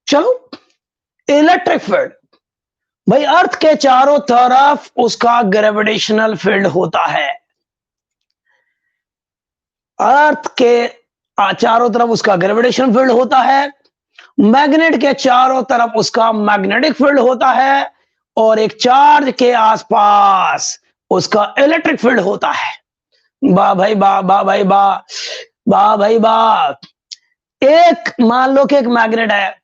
चलो, electric field भाई, अर्थ के चारों तरफ उसका ग्रेविटेशनल फील्ड होता है। अर्थ के चारों तरफ उसका ग्रेविटेशनल फील्ड होता है, मैग्नेट के चारों तरफ उसका मैग्नेटिक फील्ड होता है, और एक चार्ज के आसपास उसका इलेक्ट्रिक फील्ड होता है। वाह भाई वाह, वाह भाई वाह, वाह भाई वाह। एक मान लो कि एक मैग्नेट है,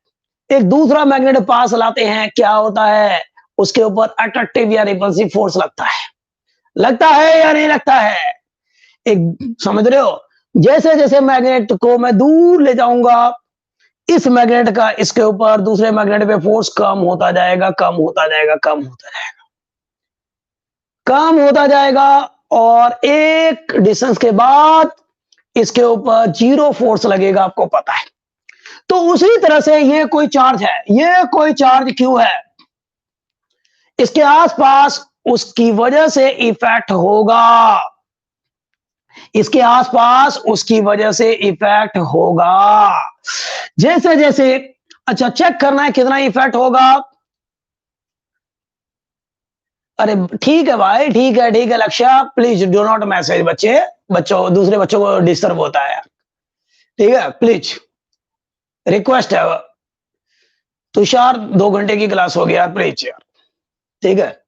एक दूसरा मैग्नेट पास लाते हैं, क्या होता है? उसके ऊपर अट्रैक्टिव या रिपल्सिव फोर्स लगता है। लगता है या नहीं लगता है? एक समझ रहे हो? जैसे जैसे मैग्नेट को मैं दूर ले जाऊंगा, इस मैग्नेट का इसके ऊपर दूसरे मैग्नेट पे फोर्स कम होता जाएगा, कम होता जाएगा, कम होता जाएगा, कम होता जाएगा, और एक डिस्टेंस के बाद इसके ऊपर जीरो फोर्स लगेगा, आपको पता है। तो उसी तरह से ये कोई चार्ज है, ये कोई चार्ज क्यों है, इसके आसपास उसकी वजह से इफेक्ट होगा, इसके आसपास उसकी वजह से इफेक्ट होगा। जैसे जैसे, अच्छा चेक करना है कितना इफेक्ट होगा। अरे ठीक है भाई, ठीक है, ठीक है लक्ष्य, प्लीज डू नॉट मैसेज बच्चे, बच्चों दूसरे बच्चों को डिस्टर्ब होता है, ठीक है, प्लीज रिक्वेस्ट है। तुषार 2 घंटे की क्लास हो गया यार, प्लीज यार, ठीक है।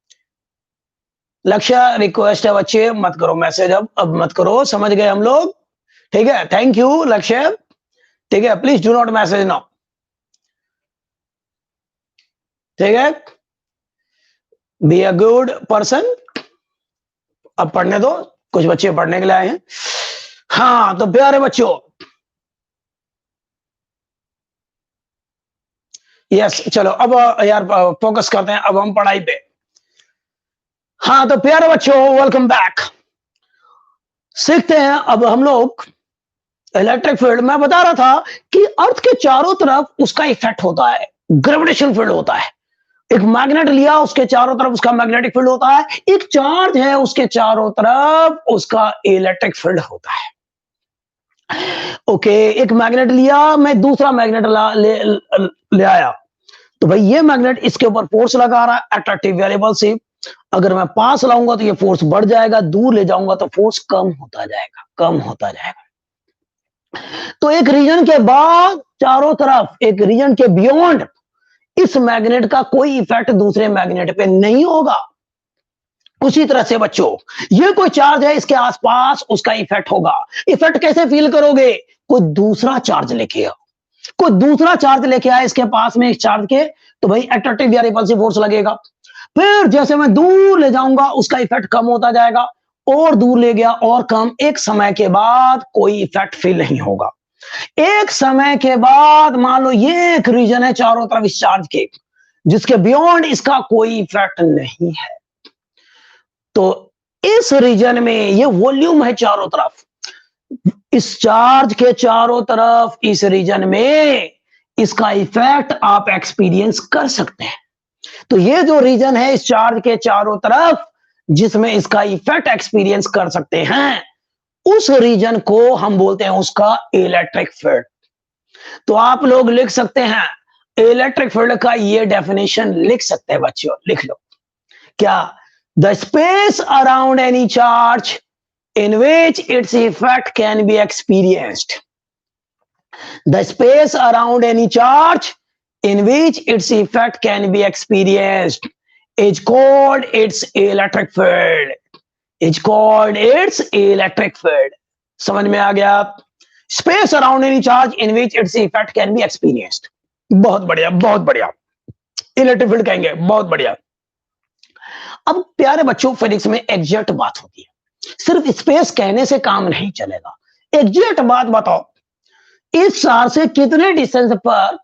लक्ष्य रिक्वेस्ट है बच्चे, मत करो मैसेज, अब मत करो, समझ गए हम लोग, ठीक है। थैंक यू लक्ष्य, ठीक है, please do not message now, ठीक है। Be a good person. अब पढ़ने दो, कुछ बच्चे पढ़ने के लिए आए हैं। हाँ तो प्यारे बच्चों, यस चलो अब यार फोकस करते हैं अब हम पढ़ाई पे। हाँ तो प्यारे बच्चों, वेलकम बैक। सीखते हैं अब हम लोग इलेक्ट्रिक फील्ड। मैं बता रहा था कि अर्थ के चारों तरफ उसका इफेक्ट होता है, ग्रेविटेशन फील्ड होता है। एक मैग्नेट लिया, उसके चारों तरफ उसका मैग्नेटिक फील्ड होता है। एक चार्ज है, उसके चारों तरफ उसका इलेक्ट्रिक फील्ड होता है। ओके, एक मैग्नेट लिया, मैं दूसरा मैग्नेट ले आया, तो भाई ये मैग्नेट इसके ऊपर फोर्स लगा रहा है, अट्रैक्टिव या रिपल्सिव। अगर मैं पास लाऊंगा तो ये फोर्स बढ़ जाएगा, दूर ले जाऊंगा तो फोर्स कम होता जाएगा, कम होता जाएगा। तो एक रीजन के बाद चारों तरफ, एक रीजन के बियॉन्ड, इस मैग्नेट का कोई इफेक्ट दूसरे मैग्नेट पे नहीं होगा। उसी तरह से बच्चों, ये कोई चार्ज है, इसके आसपास उसका इफेक्ट होगा। इफेक्ट कैसे फील करोगे? कोई दूसरा चार्ज लेके आओ, कोई दूसरा चार्ज लेके आए इसके पास में, इस चार्ज के, तो भाई अट्रैक्टिव या रिपल्सिव फोर्स लगेगा। फिर जैसे मैं दूर ले जाऊंगा, उसका इफेक्ट कम होता जाएगा, और दूर ले गया और कम। एक समय के बाद कोई इफेक्ट फील नहीं होगा। एक समय के बाद मान लो ये एक रीजन है चारों तरफ इस चार्ज के, जिसके बियॉन्ड इसका कोई इफेक्ट नहीं है। तो इस रीजन में ये वॉल्यूम है चारों तरफ, इस चार्ज के चारों तरफ, इस रीजन में इसका इफेक्ट आप एक्सपीरियंस कर सकते हैं। तो ये जो रीजन है इस चार्ज के चारों तरफ, जिसमें इसका इफेक्ट एक्सपीरियंस कर सकते हैं, उस रीजन को हम बोलते हैं उसका इलेक्ट्रिक फील्ड। तो आप लोग लिख सकते हैं, इलेक्ट्रिक फील्ड का ये डेफिनेशन लिख सकते हैं बच्चों, लिख लो। क्या? The space around any charge in which its effect can be experienced. The space around any charge in which its effect can be experienced is called its electric field. Is called its electric field. समझ में आ गया? Space around any charge in which its effect can be experienced. बहुत बढ़िया, बहुत बढ़िया। Electric field कहेंगे, बहुत बढ़िया। अब प्यारे बच्चों, फिजिक्स में एग्जैक्ट बात होती है, सिर्फ स्पेस कहने से काम नहीं चलेगा। एग्जैक्ट बात बताओ, इस तार से कितने डिस्टेंस पर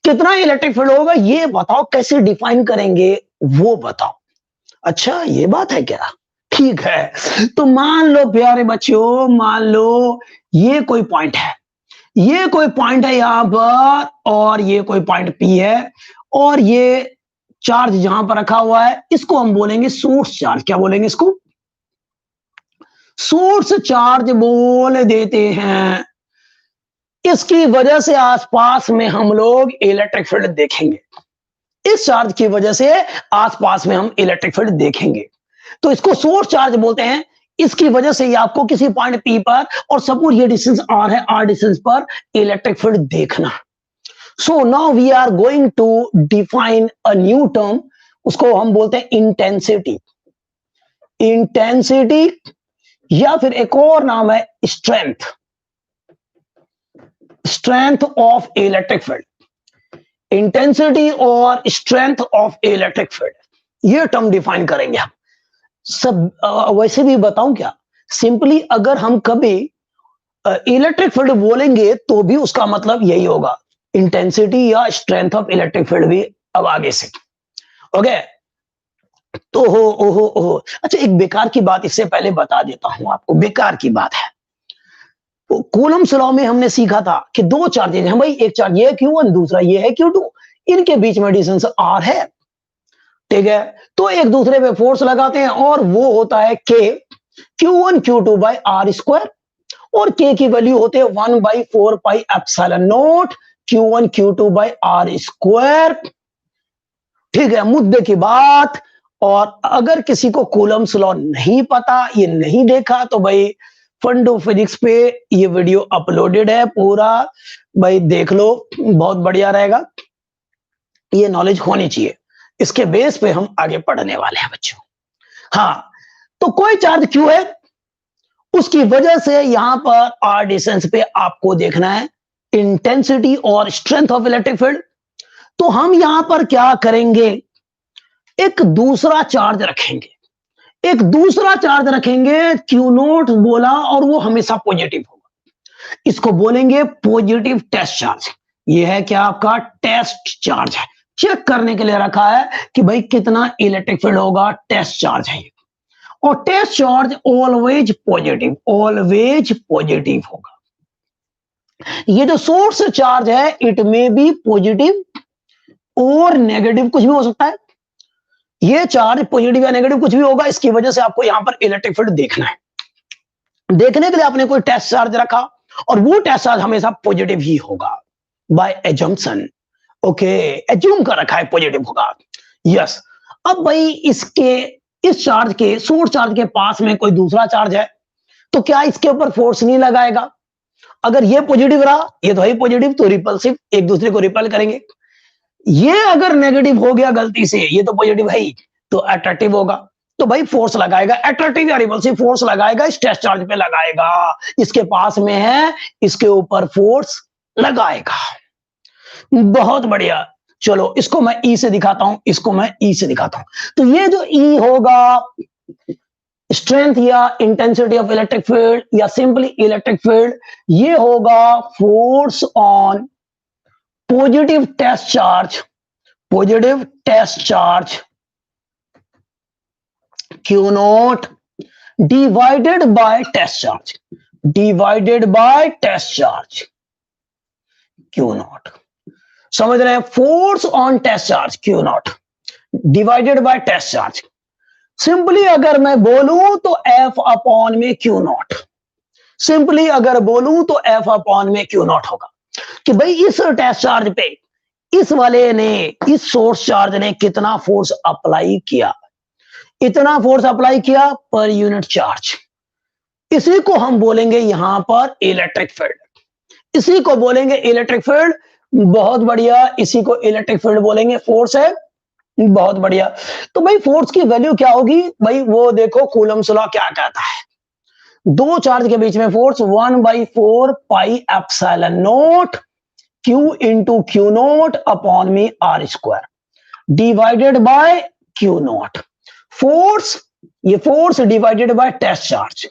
कितना इलेक्ट्रिक फील्ड होगा, ये बताओ। कैसे डिफाइन करेंगे वो बताओ। अच्छा ये बात है क्या? ठीक है, तो मान लो प्यारे बच्चों, मान लो ये कोई पॉइंट है, ये कोई पॉइंट है यहां पर, और ये कोई पॉइंट पी है, और ये चार्ज जहां पर रखा हुआ है, इसको हम बोलेंगे सोर्स चार्ज। क्या बोलेंगे इसको? सोर्स चार्ज बोल देते हैं। इसकी वजह से आसपास में हम लोग इलेक्ट्रिक फील्ड देखेंगे। इस चार्ज की वजह से आसपास में हम इलेक्ट्रिक फील्ड देखेंगे, तो इसको सोर्स चार्ज बोलते हैं। इसकी वजह से आपको किसी पॉइंट पी पर, और सपोज ये डिस्टेंस आर है, आर डिस्टेंस पर इलेक्ट्रिक फील्ड देखना। So now we are going to define a new term, उसको हम बोलते हैं इंटेंसिटी। इंटेंसिटी या फिर एक और नाम है strength, strength of electric field. Intensity और स्ट्रेंथ ऑफ इलेक्ट्रिक फील्ड, ये टर्म डिफाइन करेंगे हम सब। वैसे भी बताऊं क्या, सिंपली अगर हम कभी इलेक्ट्रिक फील्ड बोलेंगे तो भी उसका मतलब यही होगा, इंटेंसिटी या स्ट्रेंथ ऑफ इलेक्ट्रिक फील्ड भी। अब आगे से ओके, तो ओहो अच्छा, एक बेकार की बात इससे पहले बता देता हूं आपको, बेकार की बात है। कूलम्स लॉ में हमने सीखा था कि दो चार्जेज हैं भाई, एक चार्ज ये है Q1, दूसरा ये है Q2, इनके बीच में डिस्टेंस R है, ठीक है। तो एक दूसरे पे फोर्स लगाते हैं और वो होता है K Q1 Q2 by R square, और K की वैल्यू होते हैं 1/4 pi epsilon not Q1 Q2 by R square, ठीक है, मुद्दे की बात। और अगर किसी को कूलम्स लॉ नहीं पता, ये नहीं देखा, तो भाई फंडो फिजिक्स पे ये वीडियो अपलोडेड है पूरा, भाई देख लो, बहुत बढ़िया रहेगा। ये नॉलेज होनी चाहिए, इसके बेस पे हम आगे पढ़ने वाले हैं बच्चों। हाँ, तो कोई चार्ज क्यू है, उसकी वजह से यहां पर आर डिस्टेंस पे आपको देखना है इंटेंसिटी और स्ट्रेंथ ऑफ इलेक्ट्रिक फील्ड। तो हम यहां पर क्या करेंगे, एक दूसरा चार्ज रखेंगे, एक दूसरा चार्ज रखेंगे, क्यू नोट बोला, और वो हमेशा पॉजिटिव होगा। इसको बोलेंगे पॉजिटिव टेस्ट चार्ज। ये है क्या, आपका टेस्ट चार्ज है, चेक करने के लिए रखा है कि भाई कितना इलेक्ट्रिक फील्ड होगा, टेस्ट चार्ज है ये। और test charge always positive, always positive होगा। ये जो सोर्स चार्ज है, इट में बी पॉजिटिव और नेगेटिव, कुछ भी हो सकता है। ये चार्ज पॉजिटिव या नेगेटिव कुछ भी होगा, इसकी वजह से आपको यहां पर इलेक्ट्रिक फील्ड देखना है। देखने के लिए आपने कोई टेस्ट चार्ज रखा, और वो टेस्ट चार्ज हमेशा पॉजिटिव ही होगा बाय एजम्पशन। ओके, एज्यूम कर रखा है पॉजिटिव होगा, यस। अब भाई इसके, इस चार्ज के, सोर्स चार्ज के पास में कोई दूसरा चार्ज है, तो क्या इसके ऊपर फोर्स नहीं लगाएगा? अगर ये पॉजिटिव रहा, ये तो है पॉजिटिव, तो रिपल्सिव, एक दूसरे को रिपल करेंगे। ये अगर नेगेटिव हो गया गलती से, ये तो पॉजिटिव है ही, तो अट्रैक्टिव होगा, तो भाई फोर्स लगाएगा, अट्रैक्टिव या रिपल्सिव फोर्स लगाएगा, इस टेस्ट चार्ज पे लगाएगा, इसके पास में है, इसके ऊपर फोर्स लगाएगा। बहुत बढ़िया, चलो इसको मैं ई से दिखाता हूं, इसको मैं ई से दिखाता हूं। तो ये जो ई होगा, स्ट्रेंथ या इंटेंसिटी ऑफ इलेक्ट्रिक फील्ड या सिंपली इलेक्ट्रिक फील्ड, ये होगा force on positive test charge, positive test charge q naught divided by test charge, divided by test charge q naught. समझ रहे हैं, force on test charge q naught divided by test charge. Simply अगर मैं बोलूं तो F upon में q naught, simply अगर बोलूं तो एफ अपॉन में क्यू नॉट होगा, कि भाई इस टेस्ट चार्ज पे इस वाले ने, इस सोर्स चार्ज ने कितना फोर्स अप्लाई किया, इतना फोर्स अप्लाई किया पर यूनिट चार्ज। इसी को हम बोलेंगे यहां पर इलेक्ट्रिक फील्ड, इसी को बोलेंगे इलेक्ट्रिक फील्ड। बहुत बढ़िया, इसी को इलेक्ट्रिक फील्ड बोलेंगे, फोर्स है, बहुत बढ़िया। तो भाई फोर्स की वैल्यू क्या होगी, भाई वो देखो कूलम्स लॉ क्या कहता है, दो चार्ज के बीच में force 1/4 pi epsilon not Q into q not upon में R square divided by q not. Force, ये force divided by test charge,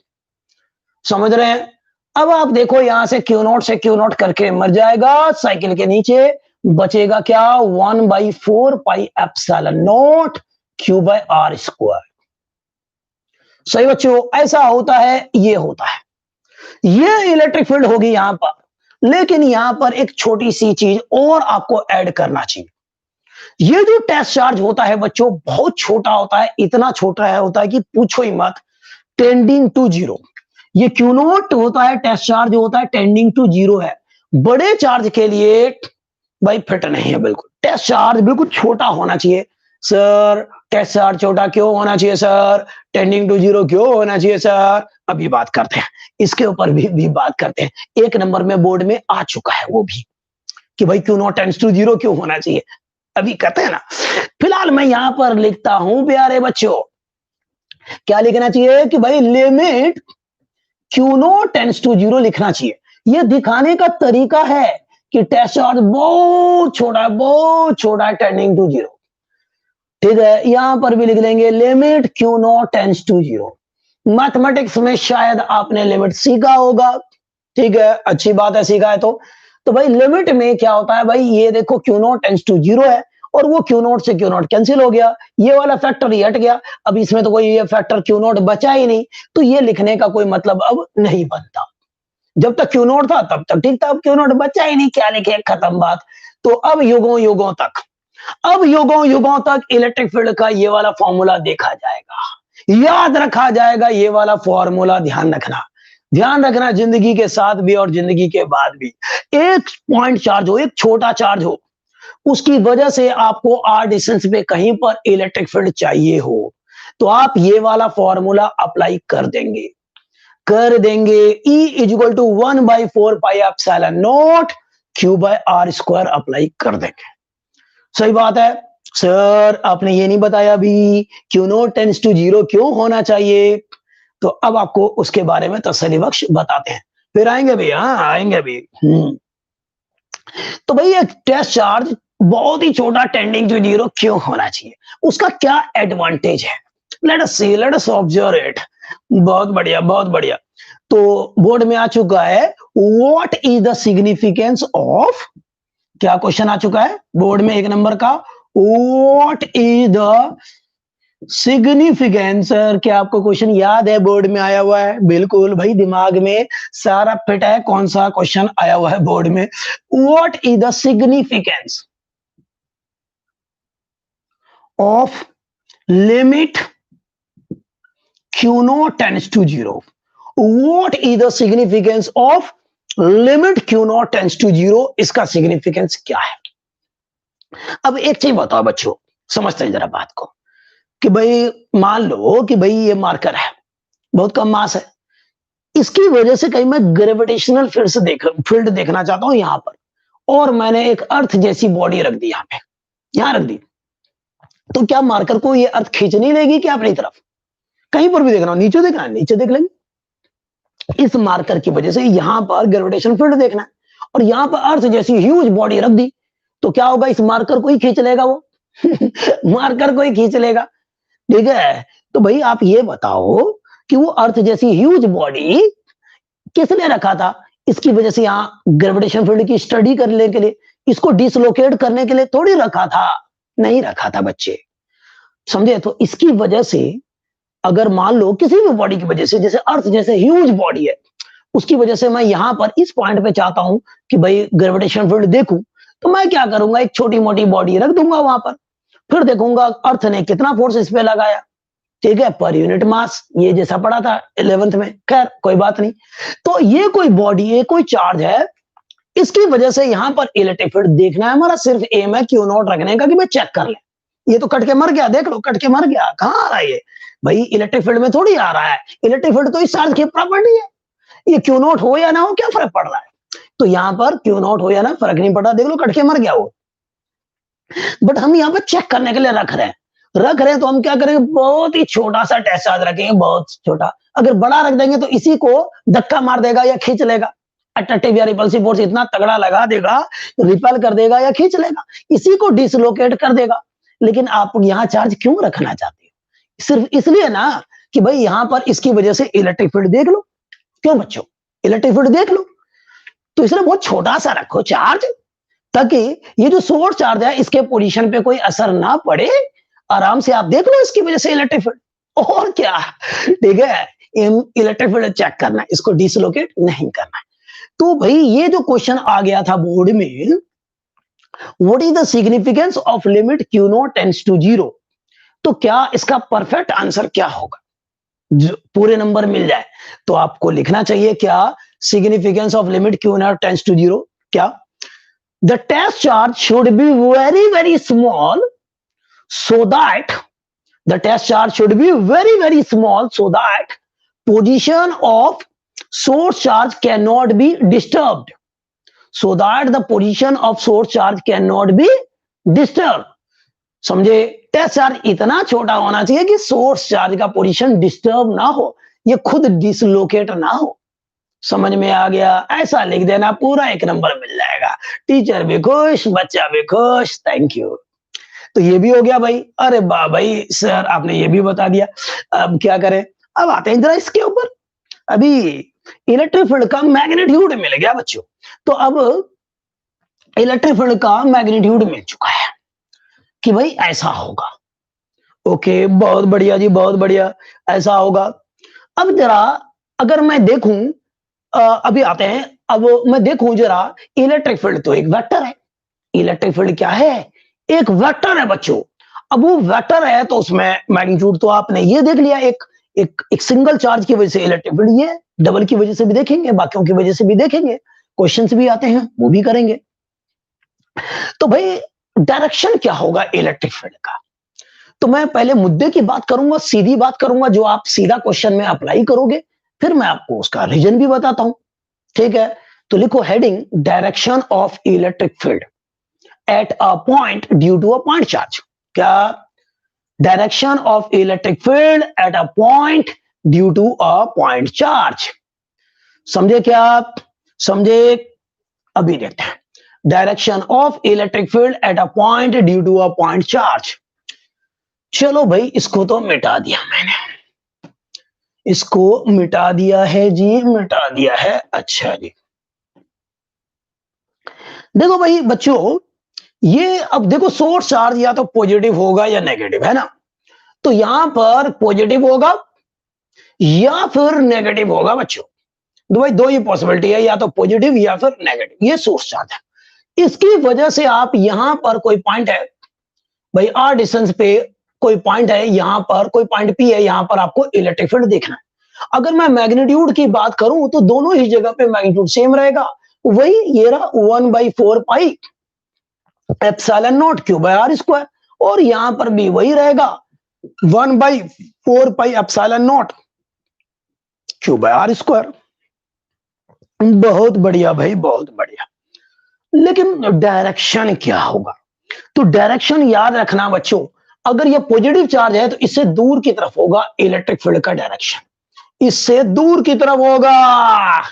समझ रहे हैं। अब आप देखो यहां से क्यू नॉट से क्यू नॉट करके मर जाएगा, साइकिल के नीचे बचेगा क्या, 1/4 pi epsilon not Q by R square. सही बच्चों, ऐसा होता है, ये होता है, ये इलेक्ट्रिक फील्ड होगी यहां पर। लेकिन यहां पर एक छोटी सी चीज और आपको ऐड करना चाहिए, ये जो टेस्ट चार्ज होता है बच्चों, बहुत छोटा होता है, इतना छोटा है होता है कि पूछो ही मत, टेंडिंग टू जीरो। ये क्यू नॉट होता है, टेस्ट चार्ज होता है टेंडिंग टू जीरो है, बड़े चार्ज के लिए भाई फिट नहीं है बिल्कुल। टेस्ट चार्ज बिल्कुल छोटा होना चाहिए। सर टेस्ट चार्ज छोटा क्यों होना चाहिए सर? टेंडिंग टू जीरो क्यों होना चाहिए सर? अभी बात करते हैं, इसके ऊपर भी बात करते हैं। एक नंबर में बोर्ड में आ चुका है वो भी कि भाई क्यों नॉट टेंड्स टू जीरो क्यों होना चाहिए, अभी कहते हैं ना। फिलहाल मैं यहां पर लिखता हूं प्यारे बच्चों, क्या लिखना चाहिए कि भाई limit q not tends to zero लिखना चाहिए। ये दिखाने का तरीका है कि टेस्ट चार्ज बहुत छोटा है टेंडिंग टू जीरो। ठीक है, यहां पर भी लिख लेंगे limit q not tends to zero. Mathematics में शायद आपने लिमिट सीखा होगा। ठीक है, अच्छी बात है सीखा है तो भाई लिमिट में क्या होता है भाई, ये देखो q not tends to zero है और वो क्यू नॉट से क्यू नॉट कैंसिल हो गया, ये वाला फैक्टर ये हट गया, अब इसमें तो कोई ये फैक्टर क्यू नॉट बचा ही नहीं, तो ये लिखने का कोई मतलब अब नहीं बनता। जब तक क्यू नॉट था तब तक ठीक था, अब क्यू नॉट बचा ही नहीं, क्या लिखे, खत्म बात। तो अब युगों युगों तक इलेक्ट्रिक फील्ड का ये वाला फॉर्मूला देखा जाएगा, याद रखा जाएगा, ये वाला फॉर्मूला ध्यान रखना जिंदगी के साथ भी और जिंदगी के बाद भी। एक पॉइंट चार्ज हो, एक छोटा चार्ज हो, उसकी वजह से आपको आर डिस्टेंस पे कहीं पर इलेक्ट्रिक फील्ड चाहिए हो, तो आप ये वाला फॉर्मूला अप्लाई कर देंगे। E equal to 1/4 Q by R square apply कर देंगे। सही बात है सर, आपने ये नहीं बताया अभी q not tends to zero क्यों होना चाहिए, तो अब आपको उसके बारे में तसल्ली बख्श बताते हैं, फिर आएंगे भी, हाँ आएंगे भी। तो भाई एक टेस्ट चार्ज बहुत ही छोटा टेंडिंग टू जीरो क्यों होना चाहिए, उसका क्या एडवांटेज है, लेट अस ऑब्जर्व इट। बहुत बढ़िया। तो बोर्ड में आ चुका है, what is the significance of, क्या क्वेश्चन आ चुका है बोर्ड में एक नंबर का, व्हाट इज द सिग्निफिकेंस। क्या आपको क्वेश्चन याद है, बोर्ड में आया हुआ है? बिल्कुल भाई, दिमाग में सारा फिट है, कौन सा क्वेश्चन आया हुआ है बोर्ड में। What is the significance of limit q not tends to zero. What is the significance of limit q not tends to zero, इसका सिग्निफिकेंस क्या है? अब एक चीज बताओ बच्चों, समझते हैं जरा बात को, कि भाई मान लो कि भाई ये मार्कर है, बहुत कम मास है, इसकी वजह से कहीं मैं ग्रेविटेशनल फील्ड देखना चाहता हूं यहां पर, और मैंने एक अर्थ जैसी बॉडी रख दी यहां रख दी, तो क्या मार्कर को ये अर्थ खींच नहीं लेगी क्या अपनी तरफ? कहीं पर भी देखना हो, नीचे देखना है, नीचे देख लेंगे। इस मार्कर की वजह से यहां पर ग्रेविटेशन फील्ड देखना है, और यहां पर अर्थ जैसी ह्यूज बॉडी रख दी, तो क्या होगा, इस मार्कर को ही खींच लेगा वो मार्कर को ही खींच लेगा। ठीक है, तो भाई आप ये बताओ कि वो अर्थ जैसी ह्यूज बॉडी किसने रखा था? इसकी वजह से यहां ग्रेविटेशन फील्ड की स्टडी करने के लिए, इसको डिसलोकेट करने के लिए थोड़ी रखा था, नहीं रखा था बच्चे, समझे? तो इसकी वजह से अगर मान लो किसी भी बॉडी की वजह से, जैसे अर्थ जैसे ह्यूज बॉडी है, उसकी वजह से मैं यहां पर इस पॉइंट पे चाहता हूं कि भाई ग्रेविटेशन फील्ड देखूं, तो मैं क्या करूंगा, एक छोटी मोटी बॉडी रख दूंगा वहां पर, फिर देखूंगा अर्थ ने कितना फोर्स इस पे लगाया। ठीक है, पर यूनिट मास, ये जैसा पढ़ा था 11th में, खैर कोई बात नहीं। तो ये कोई बॉडी, ये कोई चार्ज है, इसकी वजह से यहां पर इलेक्ट्रिक फील्ड देखना है, हमारा सिर्फ एम है क्यू नॉट रखने का कि भाई चेक कर ले, ये तो कट के मर गया, देख लो कट के मर गया, कहां आ रहा है ये भाई, इलेक्ट्रिक फील्ड में थोड़ी आ रहा है, इलेक्ट्रिक फील्ड तो इस चार्ज की प्रॉपर्टी है, ये क्यू नॉट हो या ना हो क्या फर्क पड़ रहा है, तो यहां पर क्यू नॉट हो या ना फर्क नहीं पड़ रहा, देख लो कट के मर गया वो। बट हम यहाँ पर चेक करने के लिए रख रहे हैं, तो हम क्या करेंगे, बहुत ही छोटा सा टेस्ट चार्ज रखेंगे, बहुत छोटा। अगर बड़ा रख देंगे तो इसी को धक्का मार देगा या खींच लेगा, अट्रैक्टिव या रिपल्सिव फोर्स इतना तगड़ा लगा देगा, रिपेल कर देगा या खींच लेगा, इसी को डिसलोकेट कर देगा। लेकिन आप यहाँ चार्ज क्यों रखना चाहते हो? सिर्फ इसलिए ना कि भाई यहां पर इसकी वजह से इलेक्ट्रिक फील्ड देख लो, क्यों बच्चों, इलेक्ट्रिक फील्ड देख लो, तो इसलिए बहुत छोटा सा रखो चार्ज, ताकि ये जो सोर्स चार्ज है इसके पोजीशन पे कोई असर ना पड़े, आराम से आप देख लो इसकी वजह से इलेक्ट्रिक फील्ड, और क्या। ठीक है, इलेक्ट्रिक फील्ड चेक करना है, इसको डिसलोकेट नहीं करना है। तो भाई ये जो क्वेश्चन आ गया था बोर्ड में, what is the significance of limit q not tends to zero, तो क्या इसका परफेक्ट आंसर क्या होगा, जो पूरे नंबर मिल जाए, तो आपको लिखना चाहिए क्या, significance of limit q not tends to zero, क्या? The test charge should be very very small so that the test charge should be very very small so that position of source charge cannot be disturbed, so that the position of source charge cannot be disturbed. समझे? Test charge इतना छोटा होना चाहिए कि source charge का position disturb ना हो, ये खुद डिसलोकेट ना हो। समझ में आ गया? ऐसा लिख देना, पूरा 1 नंबर मिल जाएगा। टीचर भी खुश, बच्चा भी खुश। Thank you. तो ये भी हो गया भाई। अरे वाह भाई सर, आपने ये भी बता दिया। अब क्या करें? अब आते हैं जरा इसके ऊपर। अभी इलेक्ट्रिक फील्ड का मैग्नीट्यूड मिल गया बच्चों। तो अब इलेक्ट्रिक फील्ड का मैग्नीट्यूड मिल चुका है कि भाई ऐसा होगा। ओके, बहुत बढ़िया जी, बहुत बढ़िया, ऐसा होगा। अब जरा अगर मैं देखूं, अभी आते हैं, अब मैं देखूं जरा, इलेक्ट्रिक फील्ड तो एक वेक्टर है। इलेक्ट्रिक फील्ड क्या है? एक वेक्टर है बच्चों। अब वो वेक्टर है तो उसमें मैग्नीट्यूड तो आपने ये देख लिया, एक सिंगल चार्ज की वजह से इलेक्ट्रिक फील्ड, ये डबल की वजह से भी देखेंगे, बाकियों की वजह से भी देखेंगे, क्वेश्चंस भी आते हैं वो भी करेंगे। तो भाई डायरेक्शन क्या होगा इलेक्ट्रिक फील्ड का? तो मैं पहले मुद्दे की बात करूंगा, सीधी बात करूंगा, जो आप सीधा क्वेश्चन में अप्लाई करोगे, फिर मैं आपको उसका रीजन भी बताता हूं। ठीक है? तो लिखो heading, direction of electric field at a point due to a point charge। क्या? Direction of electric field at a point due to a point charge. समझे क्या आप? समझे? अभी देखते हैं, direction of electric field at a point due to a point charge. चलो भाई, इसको तो मिटा दिया मैंने, इसको मिटा दिया है जी, मिटा दिया है। अच्छा जी, देखो भाई बच्चों, ये अब देखो, सोर्स चार्ज या तो पॉजिटिव होगा या नेगेटिव, है ना? तो यहां पर पॉजिटिव होगा या फिर नेगेटिव होगा बच्चों। तो भाई दो ही पॉसिबिलिटी है, या तो पॉजिटिव या फिर नेगेटिव। ये सोर्स चार्ज है। इसकी वजह से आप यहां पर कोई पॉइंट है भाई, आर डिस्टेंस पे कोई पॉइंट है, यहां पर कोई पॉइंट पी है, यहां पर आपको इलेक्ट्रिक फील्ड देखना है। अगर मैं मैग्नीट्यूड की बात करूं तो दोनों ही जगह पे मैग्नीट्यूड सेम रहेगा। वही ये रहा 1/4 pi epsilon naught q by r square, और यहां पर भी वही रहेगा 1/4 pi epsilon naught q by r square. बहुत बढ़िया भाई, बहुत बढ़िया। लेकिन डायरेक्शन क्या होगा? तो डायरेक्शन याद रखना बच्चों, अगर ये पॉजिटिव चार्ज है तो इससे दूर की तरफ होगा इलेक्ट्रिक फील्ड का डायरेक्शन, इससे दूर की तरफ होगा।